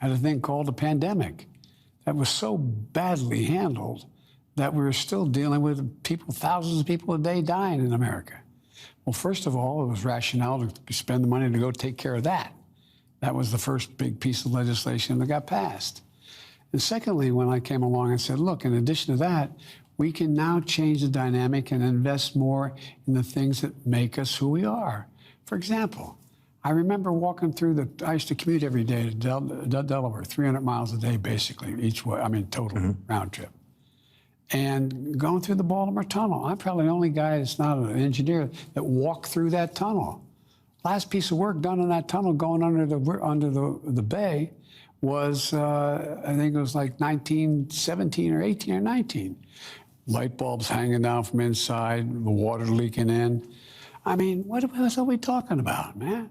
I had a thing called a pandemic that was so badly handled that we were still dealing with people, thousands of people a day dying in America. Well, first of all, it was rationale to spend the money to go take care of that. That was the first big piece of legislation that got passed. And secondly, when I came along and said, look, in addition to that, we can now change the dynamic and invest more in the things that make us who we are. For example, I remember walking through I used to commute every day to Delaware, 300 miles a day, basically, each way, total round trip. and going through the Baltimore Tunnel. I'm probably the only guy that's not an engineer that walked through that tunnel. Last piece of work done in that tunnel going under the bay was, I think it was like 1917 or 18 or 19. Light bulbs hanging down from inside, the water leaking in. I mean, what else are we talking about, man?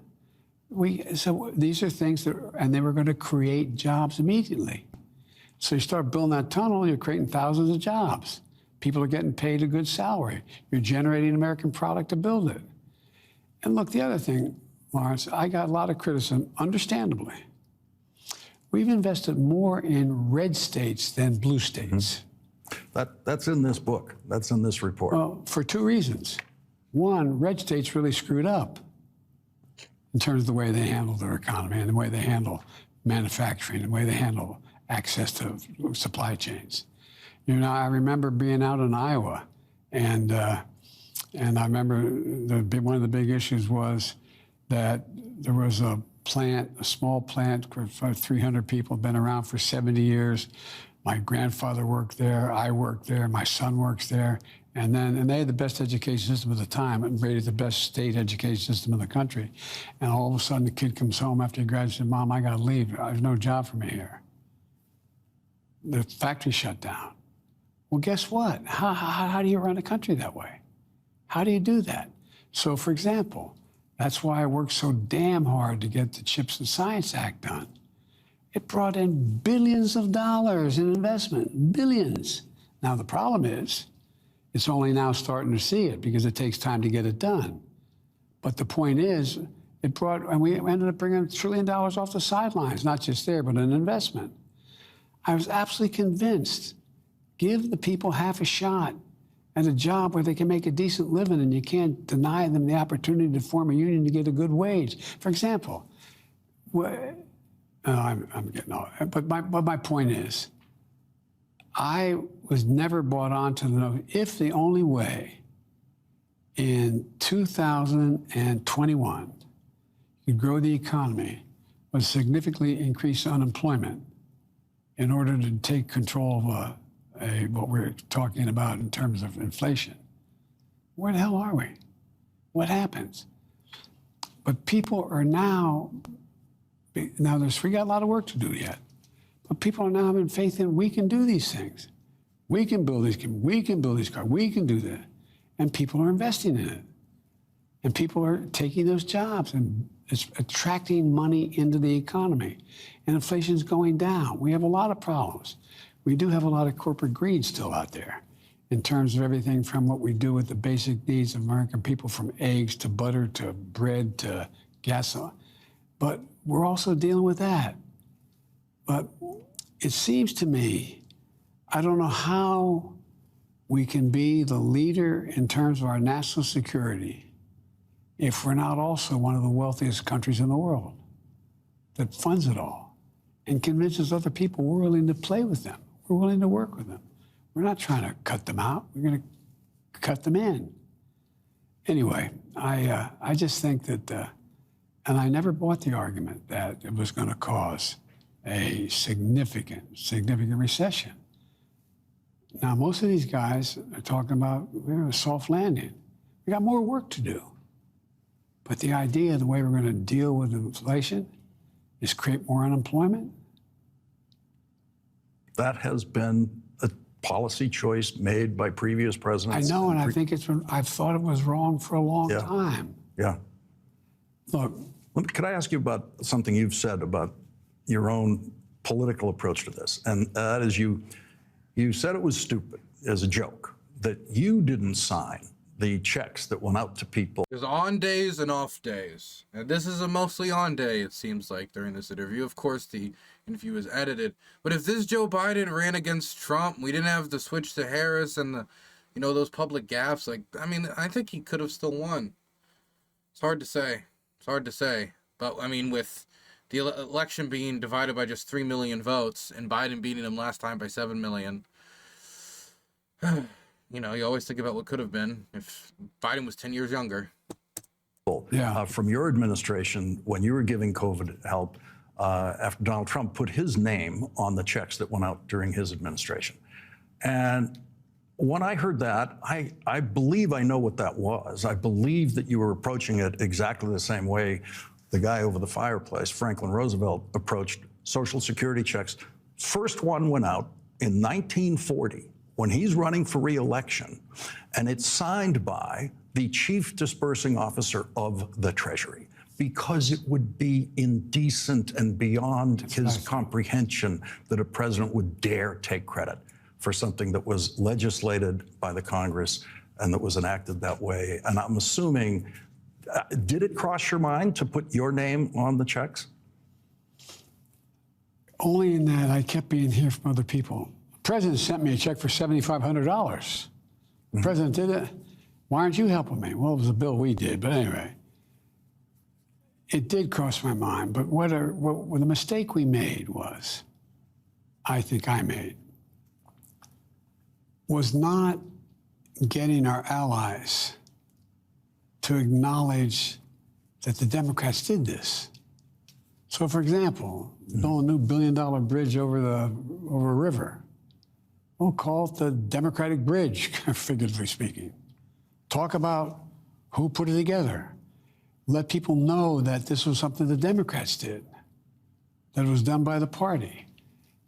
So these are things that, and they were going to create jobs immediately. So you start building that tunnel, you're creating thousands of jobs. People are getting paid a good salary. You're generating American product to build it. And look, the other thing, Lawrence, I got a lot of criticism, understandably. We've invested more in red states than blue states. That's in this book. That's in this report. Well, for two reasons. One, red states really screwed up in terms of the way they handle their economy and the way they handle manufacturing, the way they handle access to supply chains. You know, I remember being out in Iowa, and I remember one of the big issues was that there was a small plant for 300 people, been around for 70 years. My grandfather worked there, I worked there, my son works there, and they had the best education system at the time and rated the best state education system in the country. And all of a sudden the kid comes home after he graduates and says, Mom, I gotta leave, there's no job for me here. The factory shut down. Well, guess what? How do you run a country that way? How do you do that? So, for example, that's why I worked so damn hard to get the CHIPS and Science Act done. It brought in billions of dollars in investment, billions. Now, the problem is, it's only now starting to see it because it takes time to get it done. But the point is, and we ended up bringing $1 trillion off the sidelines, not just there, but an investment. I was absolutely convinced, give the people half a shot at a job where they can make a decent living, and you can't deny them the opportunity to form a union to get a good wage. For example, I'm getting off, but my point is, I was never bought on to the notion, if the only way in 2021 you grow the economy was significantly increase unemployment in order to take control of what we're talking about in terms of inflation. Where the hell are we? What happens? But people are now we got a lot of work to do yet, but people are now having faith in we can do these things. We can build these, we can build these cars, we can do that. And people are investing in it. And people are taking those jobs, and it's attracting money into the economy. And inflation's going down. We have a lot of problems. We do have a lot of corporate greed still out there in terms of everything from what we do with the basic needs of American people, from eggs to butter to bread to gasoline. But we're also dealing with that. But it seems to me, I don't know how we can be the leader in terms of our national security if we're not also one of the wealthiest countries in the world that funds it all and convinces other people we're willing to play with them. We're willing to work with them. We're not trying to cut them out. We're going to cut them in. Anyway, I just think that, and I never bought the argument that it was going to cause a significant recession. Now, most of these guys are talking about a soft landing. We got more work to do. But the idea, the way we're going to deal with inflation is create more unemployment. That has been a policy choice made by previous presidents. I know, and I think I've thought it was wrong for a long time. Yeah. Look. Could I ask you about something you've said about your own political approach to this? And that is you said it was stupid as a joke, that you didn't sign the checks that went out to people. There's on days and off days. And this is a mostly on day, it seems like, during this interview. Of course, the interview was edited. But if this Joe Biden ran against Trump, we didn't have the switch to Harris and the, those public gaffes. I think he could have still won. It's hard to say. But, with the election being divided by just 3 million votes and Biden beating him last time by 7 million, you always think about what could have been if Biden was 10 years younger. From your administration, when you were giving COVID help, after Donald Trump put his name on the checks that went out during his administration. And When I heard that, I believe I know what that was. I believe that you were approaching it exactly the same way the guy over the fireplace, Franklin Roosevelt, approached Social Security checks. First one went out in 1940 when he's running for re-election, and it's signed by the chief disbursing officer of the Treasury, because it would be indecent and beyond his comprehension that a president would dare take credit for something that was legislated by the Congress and that was enacted that way. And I'm assuming, did it cross your mind to put your name on the checks? Only in that I kept being here from other people. The president sent me a check for $7,500. The president did it. Why aren't you helping me? Well, it was a bill we did, but anyway. It did cross my mind, but what the mistake we made was, I think I made, was not getting our allies to acknowledge that the Democrats did this. So, for example, build a new $1 billion bridge over a river. We'll call it the Democratic Bridge, figuratively speaking. Talk about who put it together. Let people know that this was something the Democrats did, that it was done by the party.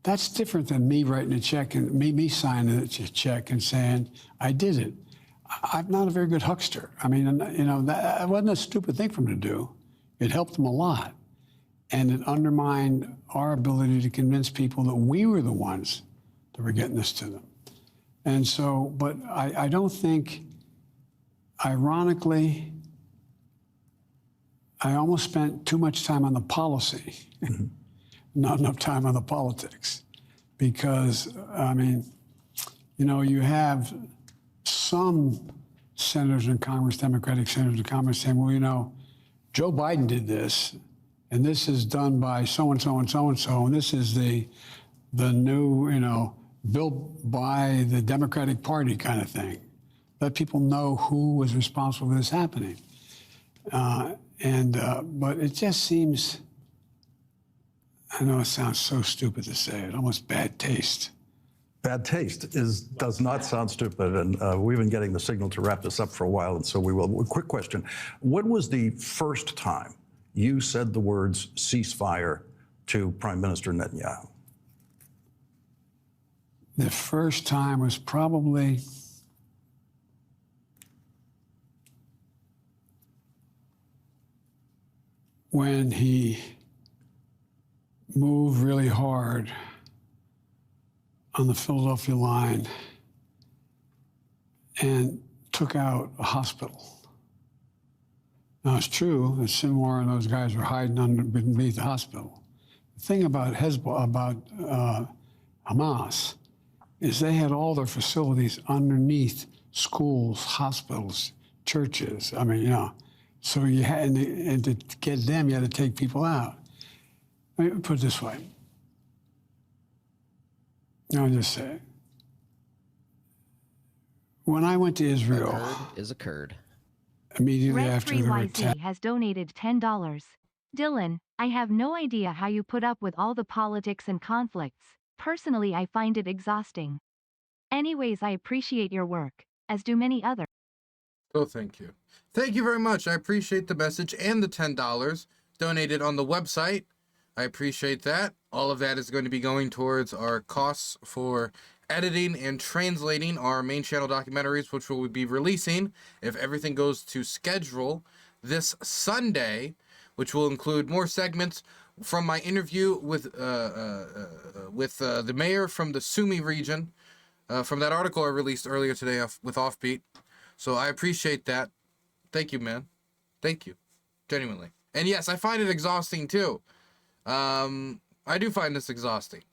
That's different than me writing a check and me signing a check and saying, I did it. I'm not a very good huckster. I mean, you know, that wasn't a stupid thing for him to do. It helped him a lot. And it undermined our ability to convince people that we were the ones that were getting this to them. And so, but I don't think, ironically, I almost spent too much time on the policy, not enough time on the politics. Because, I mean, you know, you have some senators in Congress, Democratic senators in Congress, saying, well, you know, Joe Biden did this, and this is done by so-and-so and so-and-so, and this is the new, you know, bill by the Democratic Party kind of thing. Let people know who was responsible for this happening. But it just seems, I know it sounds so stupid to say it, almost bad taste. Bad taste does not sound stupid, and we've been getting the signal to wrap this up for a while, and so we will. A quick question. When was the first time you said the words ceasefire to Prime Minister Netanyahu? The first time was probably when he moved really hard on the Philadelphia line and took out a hospital. Now, it's true that Sinwar and those guys were hiding underneath the hospital. The thing about Hamas is they had all their facilities underneath schools, hospitals, churches. I mean, you know, so you had, and to get them, you had to take people out. Let me put it this way. I'll just say, when I went to Israel, occurred. Immediately after the attack, YZ has donated $10. Dylan, I have no idea how you put up with all the politics and conflicts. Personally, I find it exhausting. Anyways, I appreciate your work, as do many others. Oh, thank you. Thank you very much. I appreciate the message and the $10 donated on the website. I appreciate that. All of that is going to be going towards our costs for editing and translating our main channel documentaries, which we'll be releasing, if everything goes to schedule, this Sunday, which will include more segments from my interview with the mayor from the Sumy region, from that article I released earlier today with Offbeat. So I appreciate that. Thank you, man. Thank you. Genuinely. And yes, I find it exhausting too. I do find this exhausting.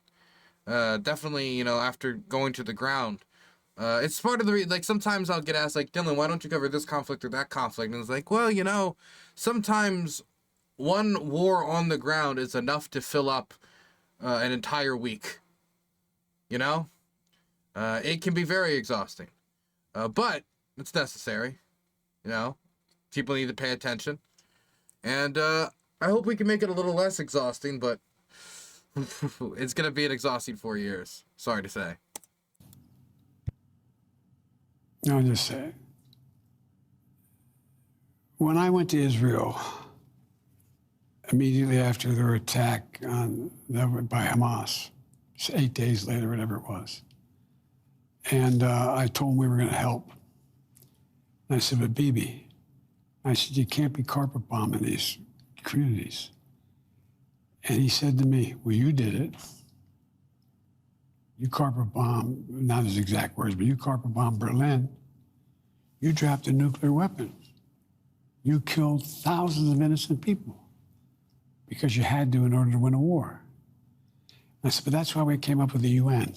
Definitely, you know, after going to the ground. It's part of the, like, sometimes I'll get asked, like, Dylan, why don't you cover this conflict or that conflict? And it's like, well, you know, sometimes one war on the ground is enough to fill up an entire week. You know? It can be very exhausting. But it's necessary. You know? People need to pay attention. And I hope we can make it a little less exhausting, but it's going to be an exhausting 4 years. Sorry to say. I'll just say, when I went to Israel, immediately after their attack by Hamas, 8 days later, whatever it was, and I told them we were going to help. And I said, but Bibi, I said, you can't be carpet bombing these communities. And he said to me, well, you did it. You carpet bombed, not his exact words, but you carpet bombed Berlin. You dropped a nuclear weapon. You killed thousands of innocent people because you had to in order to win a war. I said, but that's why we came up with the UN.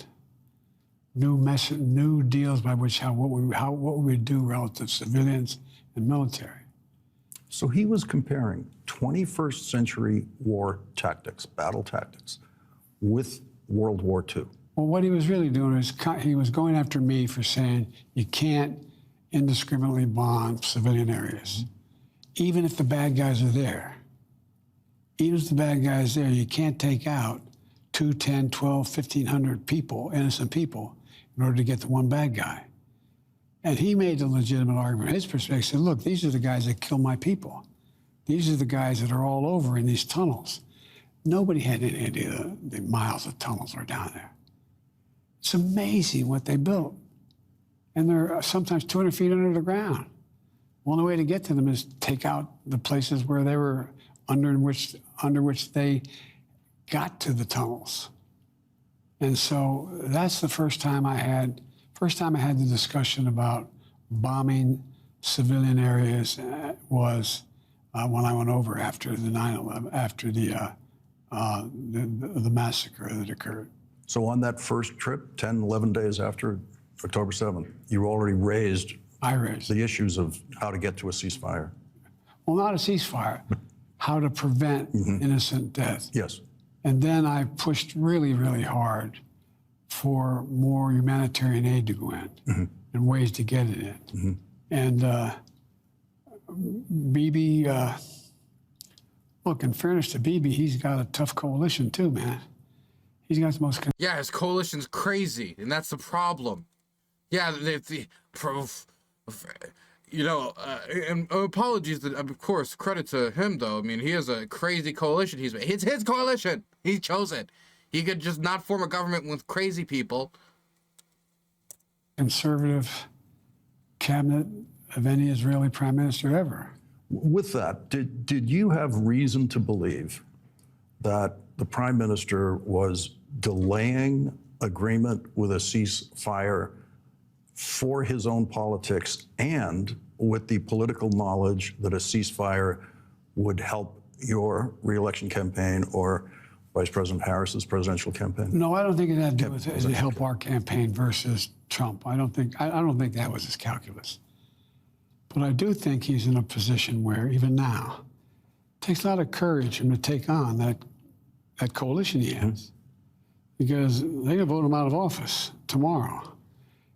New deals by which what we would do relative to civilians and military. So he was comparing 21st century war tactics, battle tactics, with World War II. Well, what he was really doing is he was going after me for saying you can't indiscriminately bomb civilian areas, even if the bad guys are there. Even if the bad guys are there, you can't take out 2, 10, 12, 1,500 people, innocent people, in order to get the one bad guy. And he made a legitimate argument. His perspective said, look, these are the guys that kill my people. These are the guys that are all over in these tunnels. Nobody had any idea the miles of tunnels were down there. It's amazing what they built. And they're sometimes 200 feet under the ground. Well, the way to get to them is take out the places where they were under which they got to the tunnels. And so that's the first time I had the discussion about bombing civilian areas was when I went over after the 9/11, after the massacre that occurred. So on that first trip, 10, 11 days after October 7th, you already raised the issues of how to get to a ceasefire. Well, not a ceasefire, how to prevent innocent death. Yes. And then I pushed really, really hard for more humanitarian aid to go in and ways to get it in. And Bibi, look, in fairness to Bibi, he's got a tough coalition too, man. He's got the most... Yeah, his coalition's crazy, and that's the problem. Yeah, and apologies, of course, credit to him, though. I mean, he has a crazy coalition. It's his coalition. He chose it. He could just not form a government with crazy people. Conservative cabinet of any Israeli prime minister ever. With that, did you have reason to believe that the prime minister was delaying agreement with a ceasefire for his own politics and with the political knowledge that a ceasefire would help your re-election campaign or Vice President Harris's presidential campaign? No, I don't think it had to do with it to help our campaign versus Trump. I don't think that was his calculus. But I do think he's in a position where, even now, it takes a lot of courage for him to take on that coalition he has. Because they're going to vote him out of office tomorrow.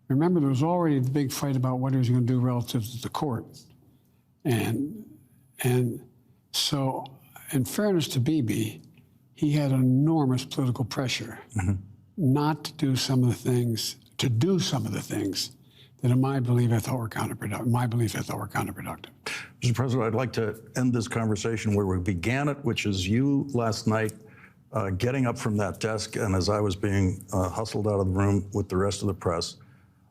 Remember, there was already the big fight about what he was going to do relative to the court. And so, in fairness to Bibi, he had enormous political pressure not to do some of the things, that in my belief I thought were counterproductive. Mr. President, I'd like to end this conversation where we began it, which is you last night getting up from that desk, and as I was being hustled out of the room with the rest of the press,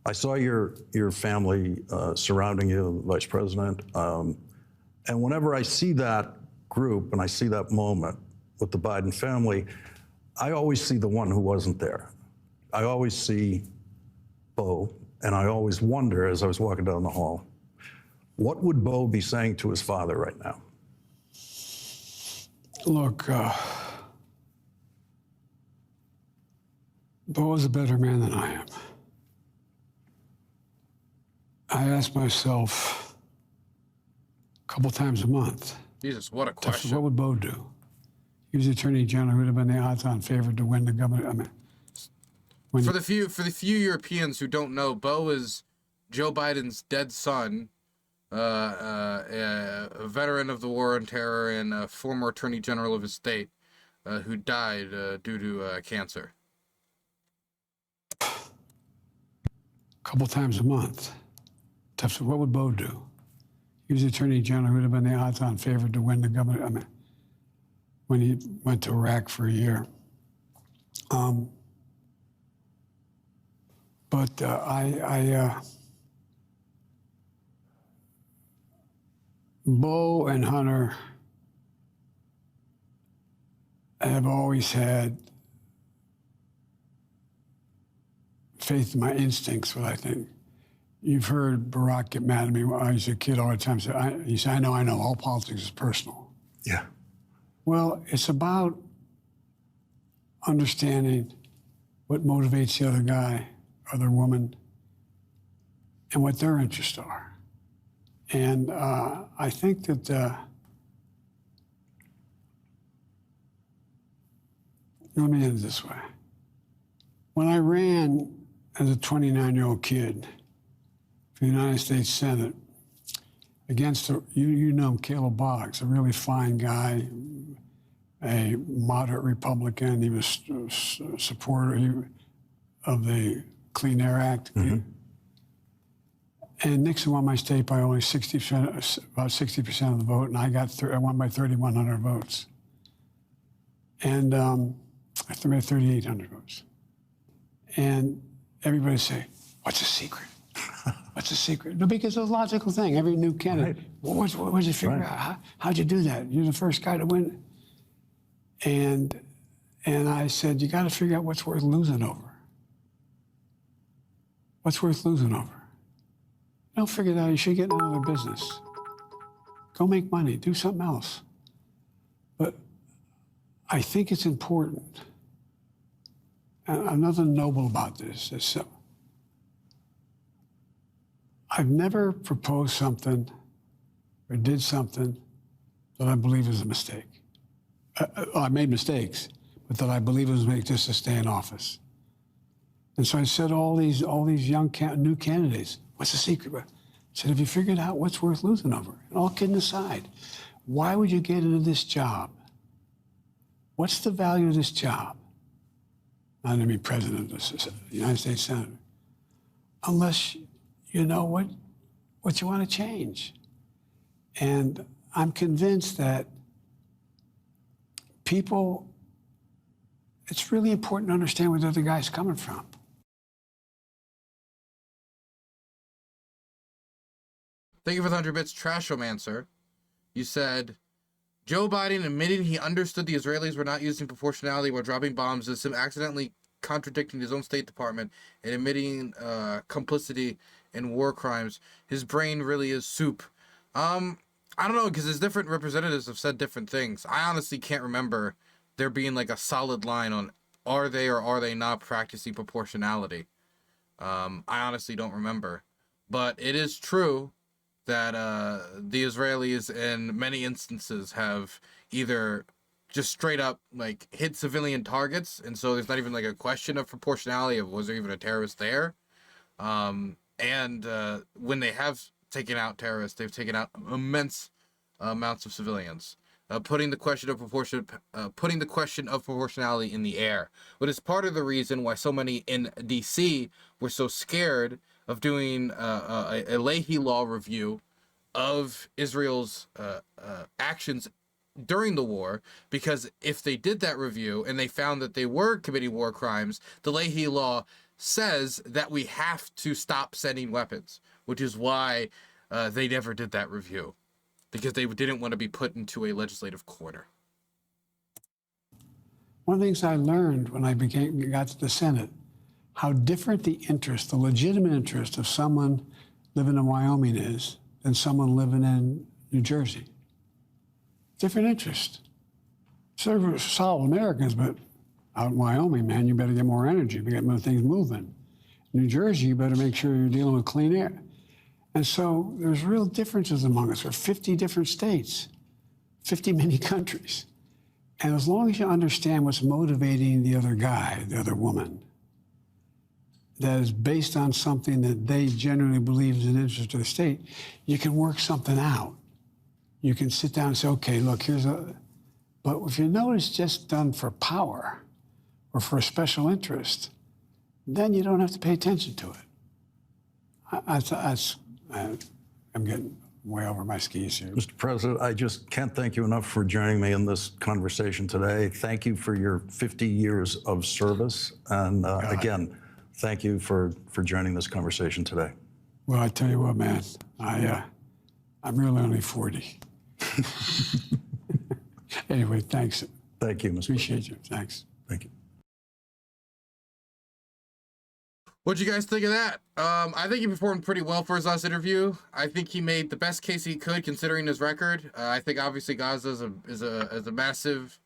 I saw your family surrounding you, Vice President, and whenever I see that group and I see that moment with the Biden family, I always see the one who wasn't there. I always see Bo, and I always wonder as I was walking down the hall, what would Bo be saying to his father right now? Look, Bo is a better man than I am. I ask myself a couple times a month, Jesus, what a question. what would Bo do? He was the Attorney General who would have been the odds-on favorite to win the government. I mean, For the few Europeans who don't know, Bo is Joe Biden's dead son, a veteran of the War on Terror and a former Attorney General of his state, who died due to cancer. a couple times a month, tough. What would Bo do? He was Attorney General who would have been the odds-on favorite to win the government. I mean, when he went to Iraq for a year. Bo and Hunter have always had faith in my instincts, what I think. You've heard Barack get mad at me when I was a kid all the time. He said, I know, all politics is personal. Yeah. Well, it's about understanding what motivates the other guy, other woman, and what their interests are. And I think that let me end it this way. When I ran as a 29-year-old kid for the United States Senate against, you know Caleb Boggs, a really fine guy, a moderate Republican. He was a supporter of the Clean Air Act. Mm-hmm. And Nixon won my state by only 60%, about 60% of the vote, and I won by 3,100 votes. And I made 3,800 votes. And everybody say, what's the secret? What's the secret? No, because it's a logical thing. Every new candidate, right. What'd you figure out? How'd you do that? You're the first guy to win. And I said, you got to figure out what's worth losing over. What's worth losing over? Don't figure that out. You should get into another business. Go make money. Do something else. But I think it's important. And nothing noble about this. I've never proposed something or did something that I believe is a mistake. I made mistakes, but that I believe it was a mistake just to stay in office. And so I said all these young new candidates, what's the secret? I said, have you figured out what's worth losing over? And all kidding aside, why would you get into this job? What's the value of this job? Not to be president of the United States Senate, unless you know what you want to change. And I'm convinced that people, it's really important to understand where the other guy's coming from. Thank you for the 100 bits, Trashomancer. You said, Joe Biden admitting he understood the Israelis were not using proportionality while dropping bombs is him accidentally contradicting his own State Department and admitting complicity in war crimes. His brain really is soup. I don't know, because his different representatives have said different things. I honestly can't remember there being like a solid line on are they or are they not practicing proportionality. I honestly don't remember. But it is true that the Israelis in many instances have either just straight up like hit civilian targets, and so there's not even like a question of proportionality of was there even a terrorist there. And when they have taken out terrorists, they've taken out immense amounts of civilians, putting the question of proportionality in the air. But it's part of the reason why so many in D.C. were so scared of doing a Leahy law review of Israel's actions during the war, because if they did that review and they found that they were committing war crimes, the Leahy law says that we have to stop sending weapons, which is why they never did that review, because they didn't want to be put into a legislative corner. One of the things I learned when I got to the Senate, how different the interest, the legitimate interest of someone living in Wyoming is than someone living in New Jersey. Different interest. Sort of solid Americans, but out in Wyoming, man, you better get more energy, get more things moving. New Jersey, you better make sure you're dealing with clean air. And so there's real differences among us. We're 50 different states, 50 many countries. And as long as you understand what's motivating the other guy, the other woman, that is based on something that they generally believe is an interest of the state, you can work something out. You can sit down and say, okay, look, but if you know it's just done for power or for a special interest, then you don't have to pay attention to it. That's I'm getting way over my skis here. Mr. President, I just can't thank you enough for joining me in this conversation today. Thank you for your 50 years of service. And again, thank you for joining this conversation today. Well, I tell you what, man, I'm really only 40. Anyway, thanks. Thank you, Mr. Appreciate you. Thanks. Thank you. What'd you guys think of that? I think he performed pretty well for his last interview. I think he made the best case he could considering his record. I think obviously Gaza is a massive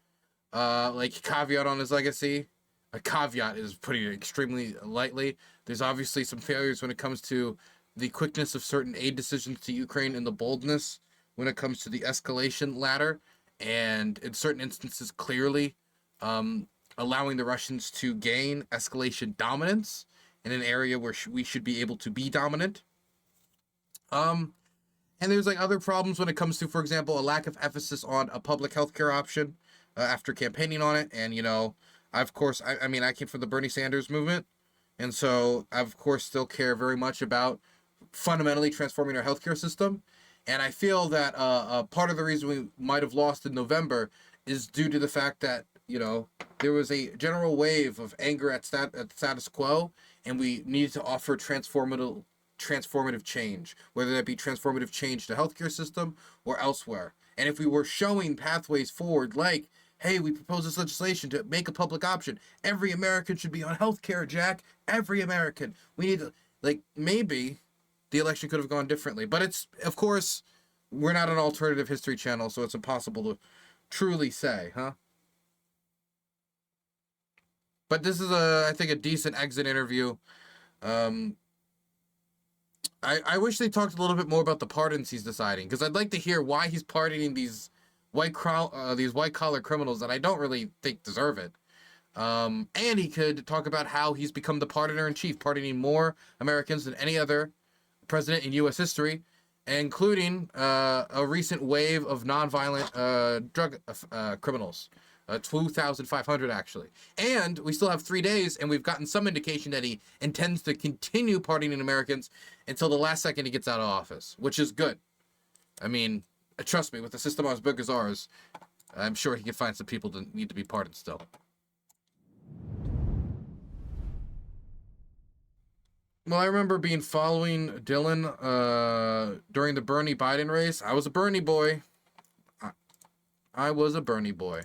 like caveat on his legacy. A caveat is putting it extremely lightly. There's obviously some failures when it comes to the quickness of certain aid decisions to Ukraine and the boldness when it comes to the escalation ladder, and in certain instances clearly allowing the Russians to gain escalation dominance in an area where we should be able to be dominant. And there's like other problems when it comes to, for example, a lack of emphasis on a public healthcare option after campaigning on it. And, you know, of course, I mean, I came from the Bernie Sanders movement. And so I, of course, still care very much about fundamentally transforming our healthcare system. And I feel that part of the reason we might have lost in November is due to the fact that, you know, there was a general wave of anger at the status quo, and we needed to offer transformative change, whether that be transformative change to the healthcare system or elsewhere. And if we were showing pathways forward, like, hey, we propose this legislation to make a public option. Every American should be on healthcare, Jack. Every American. We need to, like, maybe the election could have gone differently. But it's, of course, we're not an alternative history channel, so it's impossible to truly say, huh? But this is I think a decent exit interview. I wish they talked a little bit more about the pardons he's deciding, because I'd like to hear why he's pardoning these white collar criminals that I don't really think deserve it. And he could talk about how he's become the pardoner in chief, pardoning more Americans than any other president in U.S. history, including a recent wave of nonviolent drug criminals. 2,500 actually. And we still have 3 days, and we've gotten some indication that he intends to continue pardoning Americans until the last second he gets out of office, which is good. I mean, trust me, with a system as big as ours, I'm sure he can find some people that need to be pardoned still. Well, I remember following Dylan during the Bernie Biden race. I was a Bernie boy. I was a Bernie boy.